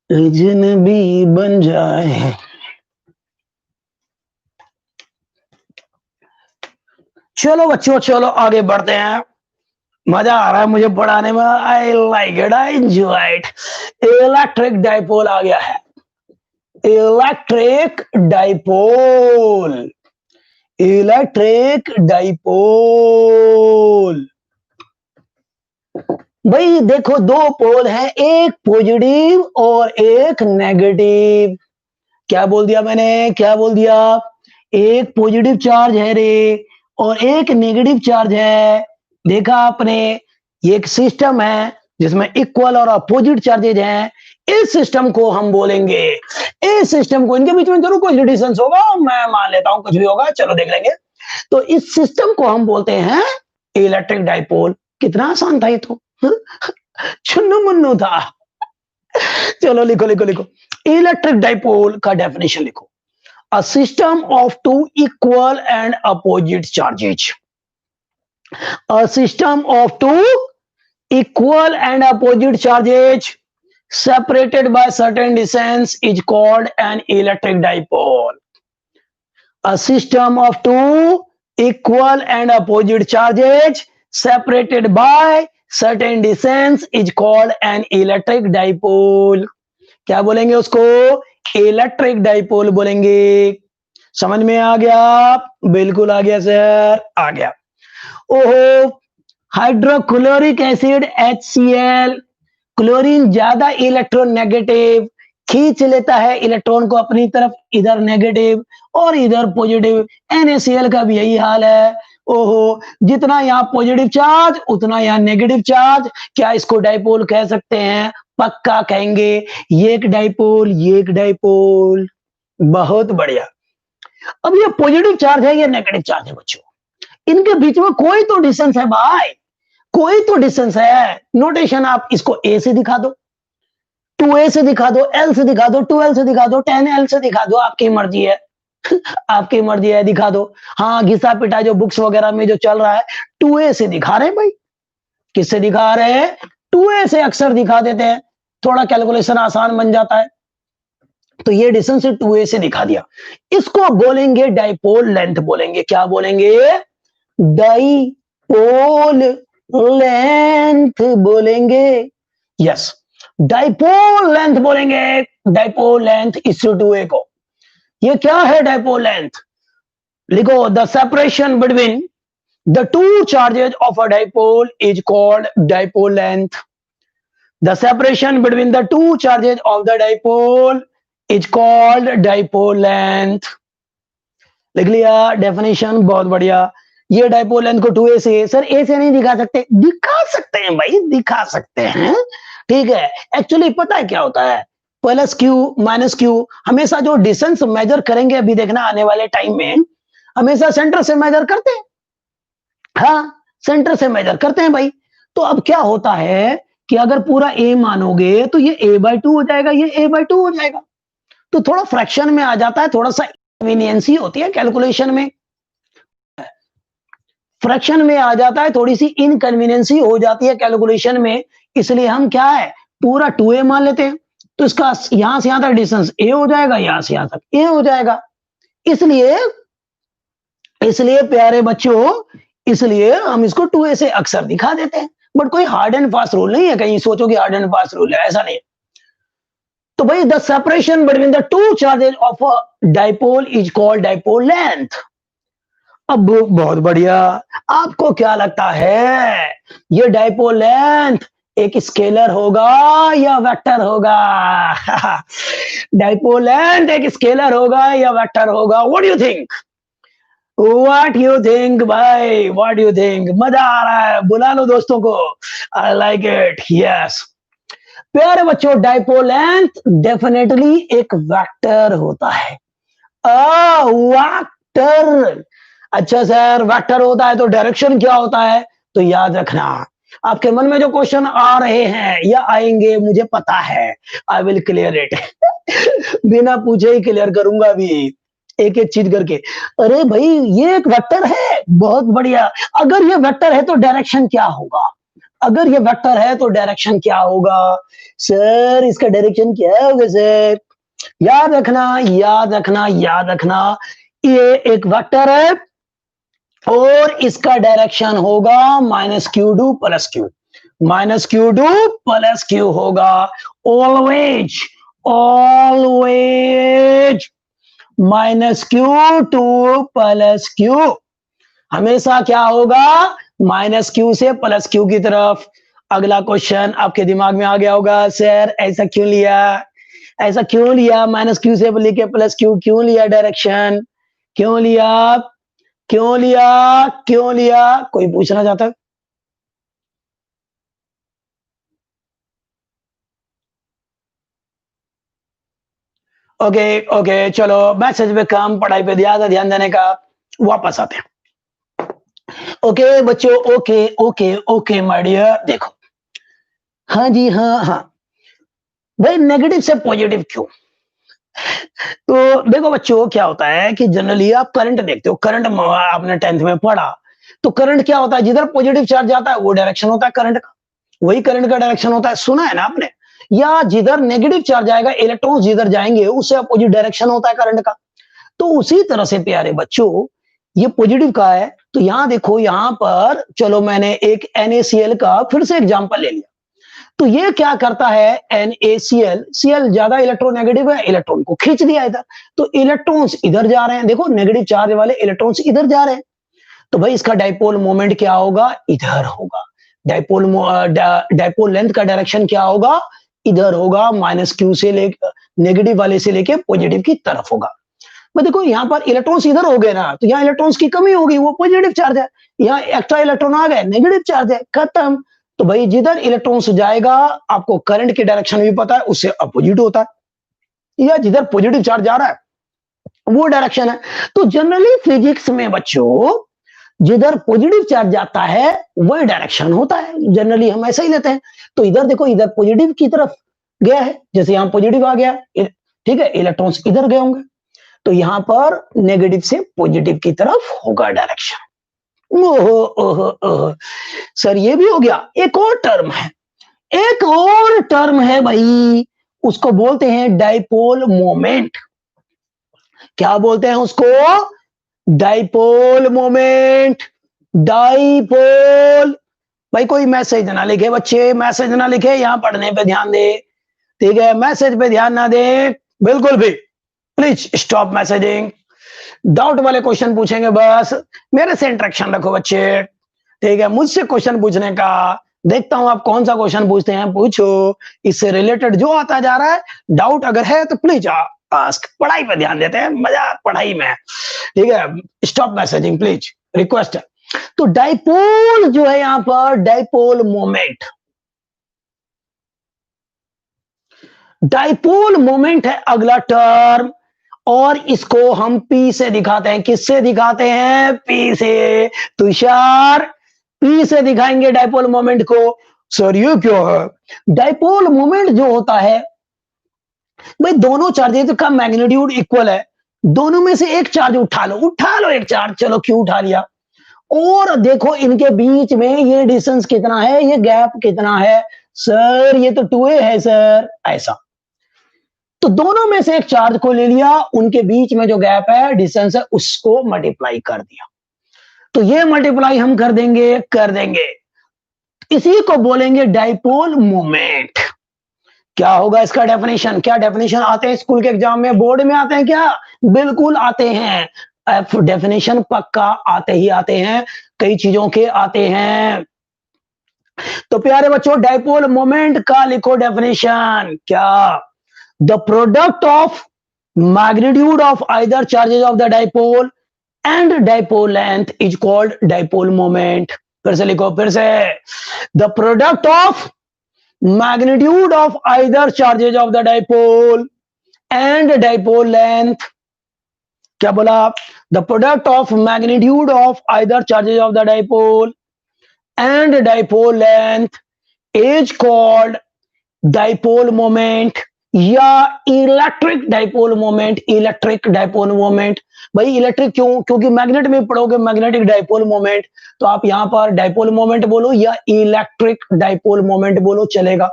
अजनबी बन जाए। चलो बच्चों, चलो आगे बढ़ते हैं। मजा आ रहा है मुझे पढ़ाने में। I like it, I enjoy it. Electric dipole आ गया है। Electric dipole, electric dipole. भाई देखो, दो पोल है, एक पॉजिटिव और एक नेगेटिव। क्या बोल दिया मैंने, क्या बोल दिया? एक पॉजिटिव चार्ज है रे और एक नेगेटिव चार्ज है। देखा आपने, ये एक सिस्टम है जिसमें इक्वल और अपोजिट चार्जेज हैं। इस सिस्टम को हम बोलेंगे, इस सिस्टम को, इनके बीच में जरूर कोई डिस्टेंस होगा, मैं मान लेता हूं कुछ भी होगा, चलो देख लेंगे। तो इस सिस्टम को हम बोलते हैं इलेक्ट्रिक डाइपोल। कितना आसान था ये तो, चुन्नू मुन्नू था। चलो लिखो लिखो लिखो, इलेक्ट्रिक डाइपोल का डेफिनेशन लिखो। A system of two equal and opposite charges. A system of two equal and opposite charges separated by certain distance is called an electric dipole. A system of two equal and opposite charges separated by certain distance is called an electric dipole. क्या बोलेंगे उसको? Electric dipole बोलेंगे। समझ में आ गया? बिल्कुल आ गया sir, आ गया। ओहो, हाइड्रोक्लोरिक एसिड HCl, क्लोरीन ज्यादा इलेक्ट्रोनेगेटिव, खींच लेता है इलेक्ट्रॉन को अपनी तरफ, इधर नेगेटिव और इधर पॉजिटिव। NaCl का भी यही हाल है। ओहो, जितना यहाँ पॉजिटिव चार्ज उतना यहाँ नेगेटिव चार्ज। क्या इसको डाइपोल कह सकते हैं? पक्का कहेंगे। ये एक डाइपोल, ये एक डाइपोल। बहुत बढ़िया। अब ये पॉजिटिव चार्ज है, ये नेगेटिव चार्ज है बच्चों, इनके बीच में कोई तो डिस्टेंस है भाई, कोई तो डिस्टेंस है। नोटेशन आप इसको A से दिखा दो, 2A से दिखा दो, L से दिखा दो, 2L से दिखा दो, 10L से दिखा दो, आपकी मर्जी है। आपकी मर्जी है, दिखा दो। हाँ, घिसा पिटा जो बुक्स वगैरह में जो चल रहा है, 2A से दिखा रहे हैं भाई। किससे दिखा रहे हैं? 2A से अक्सर दिखा देते हैं, थोड़ा कैलकुलेशन आसान बन जाता है। तो ये डिस्टेंस 2A से दिखा दिया। इसको बोलेंगे डाइपोल लेंथ बोलेंगे। क्या बोलेंगे? डाइपोल लेंथ बोलेंगे। यस, डाइपोल लेंथ बोलेंगे। डाइपोल लेंथ इस 2A को। ये क्या है डाइपोल लेंथ? लिखो, the separation between the two charges of a dipole is called dipole length. The separation between the two charges of the dipole is called dipole length. लिख लिया definition, बहुत बढ़िया। ये डाइपोल लेंथ को 2A से, sir A से नहीं दिखा सकते? दिखा सकते हैं भाई, दिखा सकते हैं, ठीक है। एक्चुअली पता है क्या होता है, प्लस क्यू माइनस क्यू, हमेशा जो डिस्टेंस मेजर करेंगे, अभी देखना आने वाले टाइम में, हमेशा सेंटर से मेजर करते हैं। हाँ, सेंटर से मेजर करते हैं भाई। तो अब क्या होता है कि अगर पूरा A मानोगे तो ये A/2 हो जाएगा, ये A/2 हो जाएगा। तो थोड़ा फ्रैक्शन में आ जाता है, थोड़ा सा इनकन्वीनियंसी होती है कैलकुलेशन में, फ्रैक्शन में आ जाता है, थोड़ी सी इनकन्वीनियंसी हो जाती है कैलकुलेशन में। इसलिए हम क्या है, पूरा 2A मान लेते हैं। तो इसका यहां से यहां तक डिस्टेंस A हो जाएगा, यहां से यहां तक A हो जाएगा। इसलिए इसलिए प्यारे बच्चों, इसलिए हम इसको 2A से अक्सर दिखा देते हैं। बट कोई हार्ड एंड फास्ट रूल नहीं है, कहीं सोचो कि हार्ड एंड फास्ट रूल है, ऐसा नहीं है। तो भाई, the separation between the two charges of a dipole is called dipole length. अब बहुत बढ़िया, आपको क्या लगता है, ये डाइपोल लेंथ एक स्केलर होगा या वेक्टर होगा? डाइपोल लेंथ एक स्केलर होगा या वेक्टर होगा? What do you think? What you think भाई? What you think? मजा आ रहा है, बुला लो दोस्तों को। I like it. Yes. प्यारे बच्चों, डाइपोल लेंथ डेफिनेटली एक वेक्टर होता है। वेक्टर। अच्छा सर, वेक्टर होता है तो डायरेक्शन क्या होता है? तो याद रखना, आपके मन में जो क्वेश्चन आ रहे हैं या आएंगे, मुझे पता है, आई विल क्लियर इट। बिना पूछे ही क्लियर करूंगा भी, एक एक चीज करके। अरे भाई, ये एक वेक्टर है, बहुत बढ़िया। अगर ये वेक्टर है तो डायरेक्शन क्या होगा? अगर ये वेक्टर है तो डायरेक्शन क्या होगा? सर इसका डायरेक्शन क्या होगा सर? याद रखना, याद रखना, याद रखना, ये एक वेक्टर है और इसका डायरेक्शन होगा minus q to plus q, minus q to plus q होगा। Always, always minus q to plus q, हमेशा क्या होगा, माइनस क्यू से प्लस क्यू की तरफ। अगला क्वेश्चन आपके दिमाग में आ गया होगा, सर ऐसा क्यों लिया, ऐसा क्यों लिया, माइनस क्यू से लेके प्लस क्यू क्यों लिया डायरेक्शन, क्यों लिया, क्यों लिया, क्यों लिया, कोई पूछना चाहता है? ओके ओके, चलो मैसेज पे कम, पढ़ाई पे ज्यादा ध्यान देने का, वापस आते हैं। ओके बच्चों, okay okay okay my dear, देखो, हाँ जी, हाँ हाँ, भाई नेगेटिव से पॉजिटिव क्यों? तो देखो बच्चों, क्या होता है कि जनरली आप करंट देखते हो, करंट आपने 10th में पढ़ा, तो करंट क्या होता है, जिधर पॉजिटिव चार्ज जाता है वो डायरेक्शन होता है करंट का, वही करंट का डायरेक्शन होता है, सुना है ना आपने? या जिधर नेगेटिव चार्ज आएगा, इलेक्ट्रॉन्स जिधर जाएंगे उससे अपोजिट डायरेक्शन होता है करंट का। तो उसी तरह से प्यारे बच्चों, ये पॉजिटिव का है, तो यहां देखो, यहां पर चलो मैंने एक NaCl का फिर से एग्जांपल ले लिया, तो ये क्या करता है, NaCl, Cl ज्यादा इलेक्ट्रोनेगेटिव है, इलेक्ट्रॉन को खींच दिया इधर, तो इलेक्ट्रॉन्स इधर जा रहे हैं, देखो नेगेटिव चार्ज वाले इलेक्ट्रॉन्स इधर जा रहे हैं, तो भाई इसका डाइपोल मोमेंट क्या होगा, इधर होगा। डाइपोल डाइपोल लेंथ का डायरेक्शन क्या होगा, इधर होगा, माइनस क्यू से लेकर नेगेटिव वाले से लेके पॉजिटिव की तरफ होगा। मैं देखो यहाँ पर इलेक्ट्रॉन्स इधर हो गए ना, तो यहाँ इलेक्ट्रॉन्स की कमी होगी, वो पॉजिटिव चार्ज है, यहाँ एक्स्ट्रा इलेक्ट्रॉन आ गए, नेगेटिव चार्ज है, खत्म। तो भाई जिधर इलेक्ट्रॉन्स जाएगा, आपको करंट की डायरेक्शन भी पता है, उससे अपोजिट होता है, या जिधर पॉजिटिव चार्ज जा रहा है वो डायरेक्शन है। तो जनरली फिजिक्स में बच्चों, जिधर पॉजिटिव चार्ज जाता है वही डायरेक्शन होता है, जनरली हम ऐसा ही लेते हैं। तो इधर देखो, इधर पॉजिटिव की तरफ गया है, जैसे यहाँ पॉजिटिव आ गया, ठीक है, इलेक्ट्रॉन्स इधर गए होंगे, तो यहां पर नेगेटिव से पॉजिटिव की तरफ होगा डायरेक्शन। ओहो ओहो ओहो, सर ये भी हो गया। एक और टर्म है, एक और टर्म है भाई, उसको बोलते हैं डाइपोल मोमेंट। क्या बोलते हैं उसको, डाइपोल मोमेंट, डाइपोल। भाई कोई मैसेज ना लिखे बच्चे, मैसेज ना लिखे, यहां पढ़ने पे ध्यान दे, ठीक है, मैसेज पे ध्यान ना दे बिल्कुल भी, प्लीज स्टॉप मैसेजिंग। डाउट वाले क्वेश्चन पूछेंगे बस, मेरे से इंटरेक्शन रखो बच्चे, ठीक है, मुझसे क्वेश्चन पूछने का, देखता हूं आप कौन सा क्वेश्चन पूछते हैं, पूछो, इससे रिलेटेड जो आता जा रहा है, डाउट अगर है तो प्लीज आस्क। पढ़ाई पे ध्यान देते हैं, मजा पढ़ाई में, ठीक है, स्टॉप मैसेजिंग प्लीज, रिक्वेस्ट है। तो डाइपोल जो है यहां पर, डाइपोल मोमेंट, डाइपोल मोमेंट है अगला टर्म, और इसको हम पी से दिखाते हैं, किससे दिखाते हैं, पी से। तुषार, पी से दिखाएंगे डाइपोल मोमेंट को। सर ये क्यों है, डाइपोल मोमेंट जो होता है, भाई दोनों चार्जेस का मैग्नीट्यूड इक्वल है, दोनों में से एक चार्ज उठा लो, उठा लो एक चार्ज, चलो क्यों उठा लिया, और देखो इनके बीच में ये डिस्टेंस कितना है, ये गैप कितना है, सर ये तो 2a है सर, ऐसा। तो दोनों में से एक चार्ज को ले लिया, उनके बीच में जो गैप है, डिस्टेंस है, उसको मल्टीप्लाई कर दिया, तो ये मल्टीप्लाई हम कर देंगे, कर देंगे, इसी को बोलेंगे डाइपोल मोमेंट। क्या होगा इसका डेफिनेशन, क्या डेफिनेशन आते हैं स्कूल के एग्जाम में, बोर्ड में आते हैं क्या, बिल्कुल आते हैं, एफ डेफिनेशन पक्का आते ही आते हैं, कई चीजों के आते हैं। तो प्यारे बच्चों, डाइपोल मोमेंट का लिखो डेफिनेशन, क्या, the product of magnitude of either charges of the dipole and dipole length is called dipole moment। फिर से लिखो, फिर से, the product of magnitude of either charges of the dipole and dipole length, क्या बोला, the product of magnitude of either charges of the dipole and dipole length is called dipole moment या electric dipole moment, electric dipole moment. भाई electric क्यों, क्योंकि magnet में पढ़ोगे magnetic dipole moment, तो आप यहां पर डाइपोल मोमेंट बोलो या इलेक्ट्रिक डाइपोल मोमेंट बोलो, चलेगा।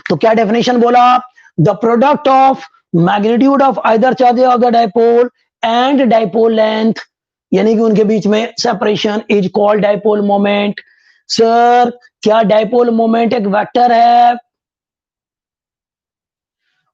तो क्या डेफिनेशन बोला, the product of magnitude of either charges of the dipole and dipole length यानी कि उनके बीच में separation is called dipole moment. Sir क्या डाइपोल मोमेंट एक वेक्टर है?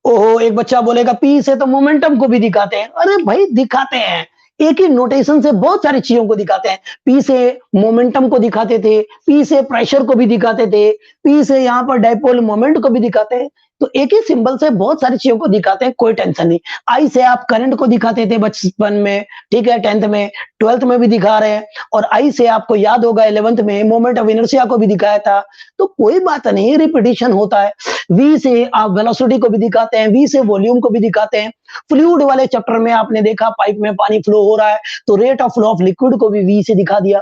ओहो, एक बच्चा बोलेगा पी से तो मोमेंटम को भी दिखाते हैं। अरे भाई दिखाते हैं, एक ही नोटेशन से बहुत सारी चीजों को दिखाते हैं। पी से मोमेंटम को दिखाते थे, पी से प्रेशर को भी दिखाते थे, पी से यहाँ पर डाइपोल मोमेंट को भी दिखाते हैं। तो एक ही सिंबल से बहुत सारी चीजों को दिखाते हैं, कोई टेंशन नहीं। आई से आप करंट को दिखाते थे बचपन में, ठीक है, 10th में, 12th में भी दिखा रहे हैं। और आई से आपको याद होगा 11th में मोमेंट ऑफ इनर्शिया को भी दिखाया था। तो कोई बात नहीं, रिपीटिशन होता है। वी से आप वेलोसिटी को भी दिखाते हैं, वी से वॉल्यूम को भी दिखाते हैं। फ्लूइड वाले चैप्टर में आपने देखा पाइप में पानी फ्लो हो रहा है तो rate of flow of liquid को भी वी से दिखा दिया।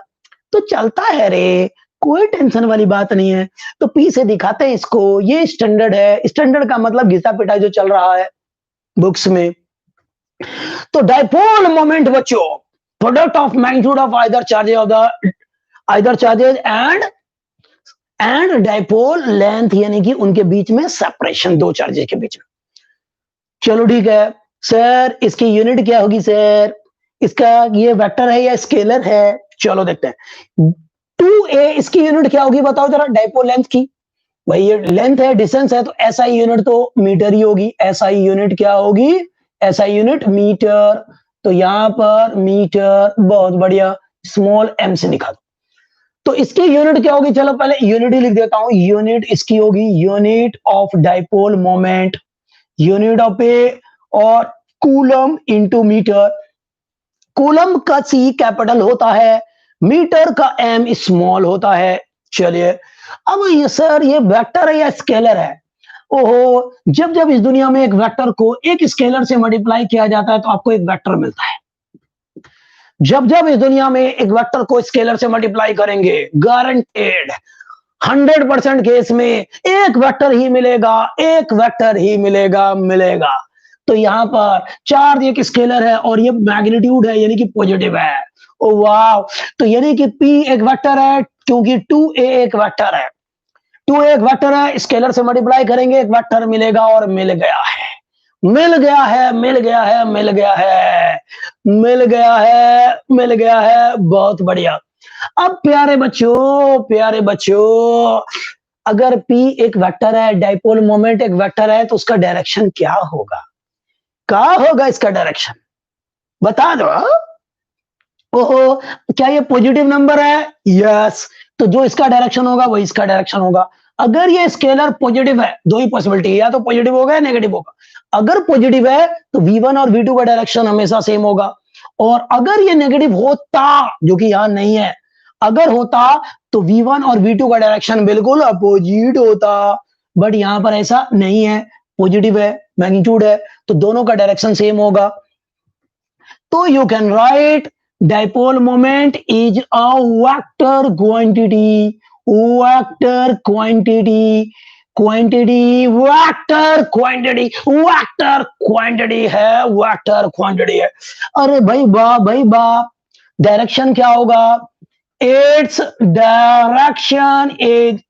तो चलता है रे, कोई टेंशन वाली बात नहीं है। तो पी से दिखाते हैं इसको, ये स्टैंडर्ड है। स्टैंडर्ड का मतलब घिसा पिटाई जो चल रहा है बुक्स में। तो डाइपोल मोमेंट बच्चों, product of magnitude of either charges and dipole length, यानी कि उनके बीच में सेपरेशन, दो चार्जेज के बीच में। चलो ठीक है सर, इसकी यूनिट क्या होगी सर? इसका ये वेक्टर है या स्केलर है? चलो देखते हैं। 2a इसकी यूनिट क्या होगी बताओ जरा, डाइपोल लेंथ की। भाई ये लेंथ है, डिस्टेंस है, तो एसआई यूनिट तो मीटर ही होगी। एसआई यूनिट क्या होगी? SI unit metre. तो यहां पर मीटर, बहुत बढ़िया, स्मॉल m से लिखा दो। तो इसकी यूनिट क्या होगी? चलो पहले यूनिट ही लिख देता हूं। यूनिट इसकी होगी unit of dipole moment, unit of a और कूलम इंटू मीटर। कूलम का सी कैपिटल होता है, मीटर का एम स्मॉल होता है। चलिए अब ये सर ये वेक्टर है या स्केलर है? ओहो, जब जब इस दुनिया में एक वेक्टर को एक स्केलर से मल्टीप्लाई किया जाता है तो आपको एक वेक्टर मिलता है। जब जब इस दुनिया में एक वेक्टर को स्केलर से मल्टीप्लाई करेंगे, गारंटेड 100% केस में एक वेक्टर ही मिलेगा, एक वेक्टर ही मिलेगा। तो यहां पर चार्ज एक स्केलर है और ये मैग्नीट्यूड है, यानी कि पॉजिटिव है। ओ वाह, तो यानी कि P एक वेक्टर है क्योंकि 2a एक वेक्टर है। 2a एक वेक्टर है, स्केलर से मल्टीप्लाई करेंगे एक वेक्टर मिलेगा, और मिल गया है, मिल गया है, मिल गया है, मिल गया है, मिल गया है, मिल गया है। बहुत बढ़िया। अब प्यारे बच्चों, अगर P एक वेक्टर है, डाइपोल मोमेंट एक वेक्टर है, तो उसका डायरेक्शन क्या होगा? क्या होगा इसका डायरेक्शन? बता दो। ओहो, क्या ये पॉजिटिव नंबर है? यस, तो जो इसका डायरेक्शन होगा वही इसका डायरेक्शन होगा। अगर ये स्केलर पॉजिटिव है, दो ही पॉसिबिलिटी है, या तो पॉजिटिव होगा या नेगेटिव होगा। अगर पॉजिटिव है तो V1 और V2 का डायरेक्शन हमेशा सेम होगा, और अगर ये नेगेटिव होता, जो कि यहां नहीं है, अगर होता तो V1 और V2 का डायरेक्शन बिल्कुल अपोजिट होता। बट यहां पर ऐसा नहीं है, पॉजिटिव है, मैग्नीट्यूड है, तो दोनों का डायरेक्शन सेम होगा। तो you can write dipole moment is a vector quantity, vector quantity, vector quantity है, वेक्टर क्वांटिटी है। अरे भाई वाह, भाई वाह। डायरेक्शन क्या होगा? Its direction is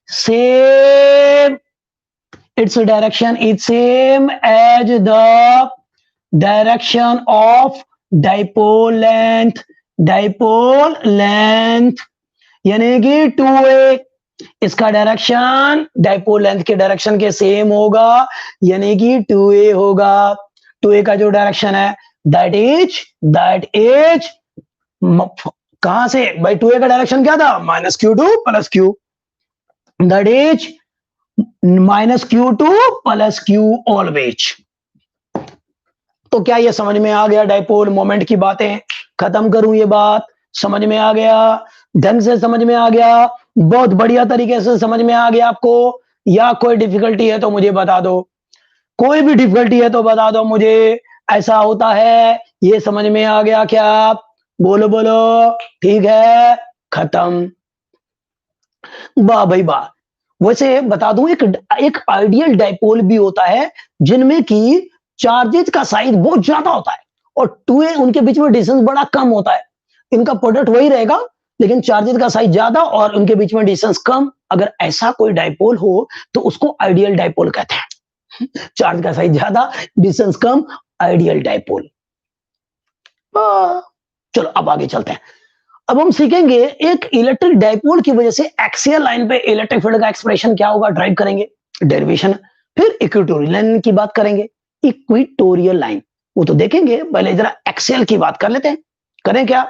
same, its direction is same as the direction of dipole length, यानी कि 2a, इसका डायरेक्शन डाइपोल लेंथ के डायरेक्शन के सेम होगा, यानी कि 2a होगा। 2a का जो डायरेक्शन है दैट इज कहां से भाई? 2a का डायरेक्शन क्या था? -q2 + q, that is -q2 + q always. तो क्या ये समझ में आ गया? डाइपोल मोमेंट की बातें खत्म करूं, ये बात समझ में आ गया? ढंग से समझ में आ गया? बहुत बढ़िया तरीके से समझ में आ गया आपको? या कोई डिफिकल्टी है तो मुझे बता दो, कोई भी डिफिकल्टी है तो बता दो मुझे। ऐसा होता है, ये समझ में आ गया क्या? बोलो बोलो, ठीक है, खत्म। वाह भाई वाह। वैसे बता दूं, एक आइडियल डाइपोल भी होता है जिनमें कि चार्जेस का साइज बहुत ज्यादा होता है और 2a उनके बीच में डिस्टेंस बड़ा कम होता है। इनका प्रोडक्ट वही रहेगा लेकिन चार्जेस का साइज ज्यादा और उनके बीच में डिस्टेंस कम। अगर ऐसा कोई डाइपोल हो तो उसको आइडियल डाइपोल कहते हैं। चार्ज का साइज ज्यादा, डिस्टेंस कम, आइडियल डाइपोल। चलो अब आगे चलते हैं। अब हम सीखेंगे एक इलेक्ट्रिक डाइपोल की वजह से एक्सियल लाइन पे इलेक्ट्रिक फील्ड का एक्सप्रेशन क्या होगा, ड्राइव करेंगे, डेरिवेशन। फिर इक्वेटोरियल लाइन की बात करेंगे, इक्वेटोरियल लाइन वो तो देखेंगे, पहले जरा एक्सियल की बात कर लेते हैं। करें क्या,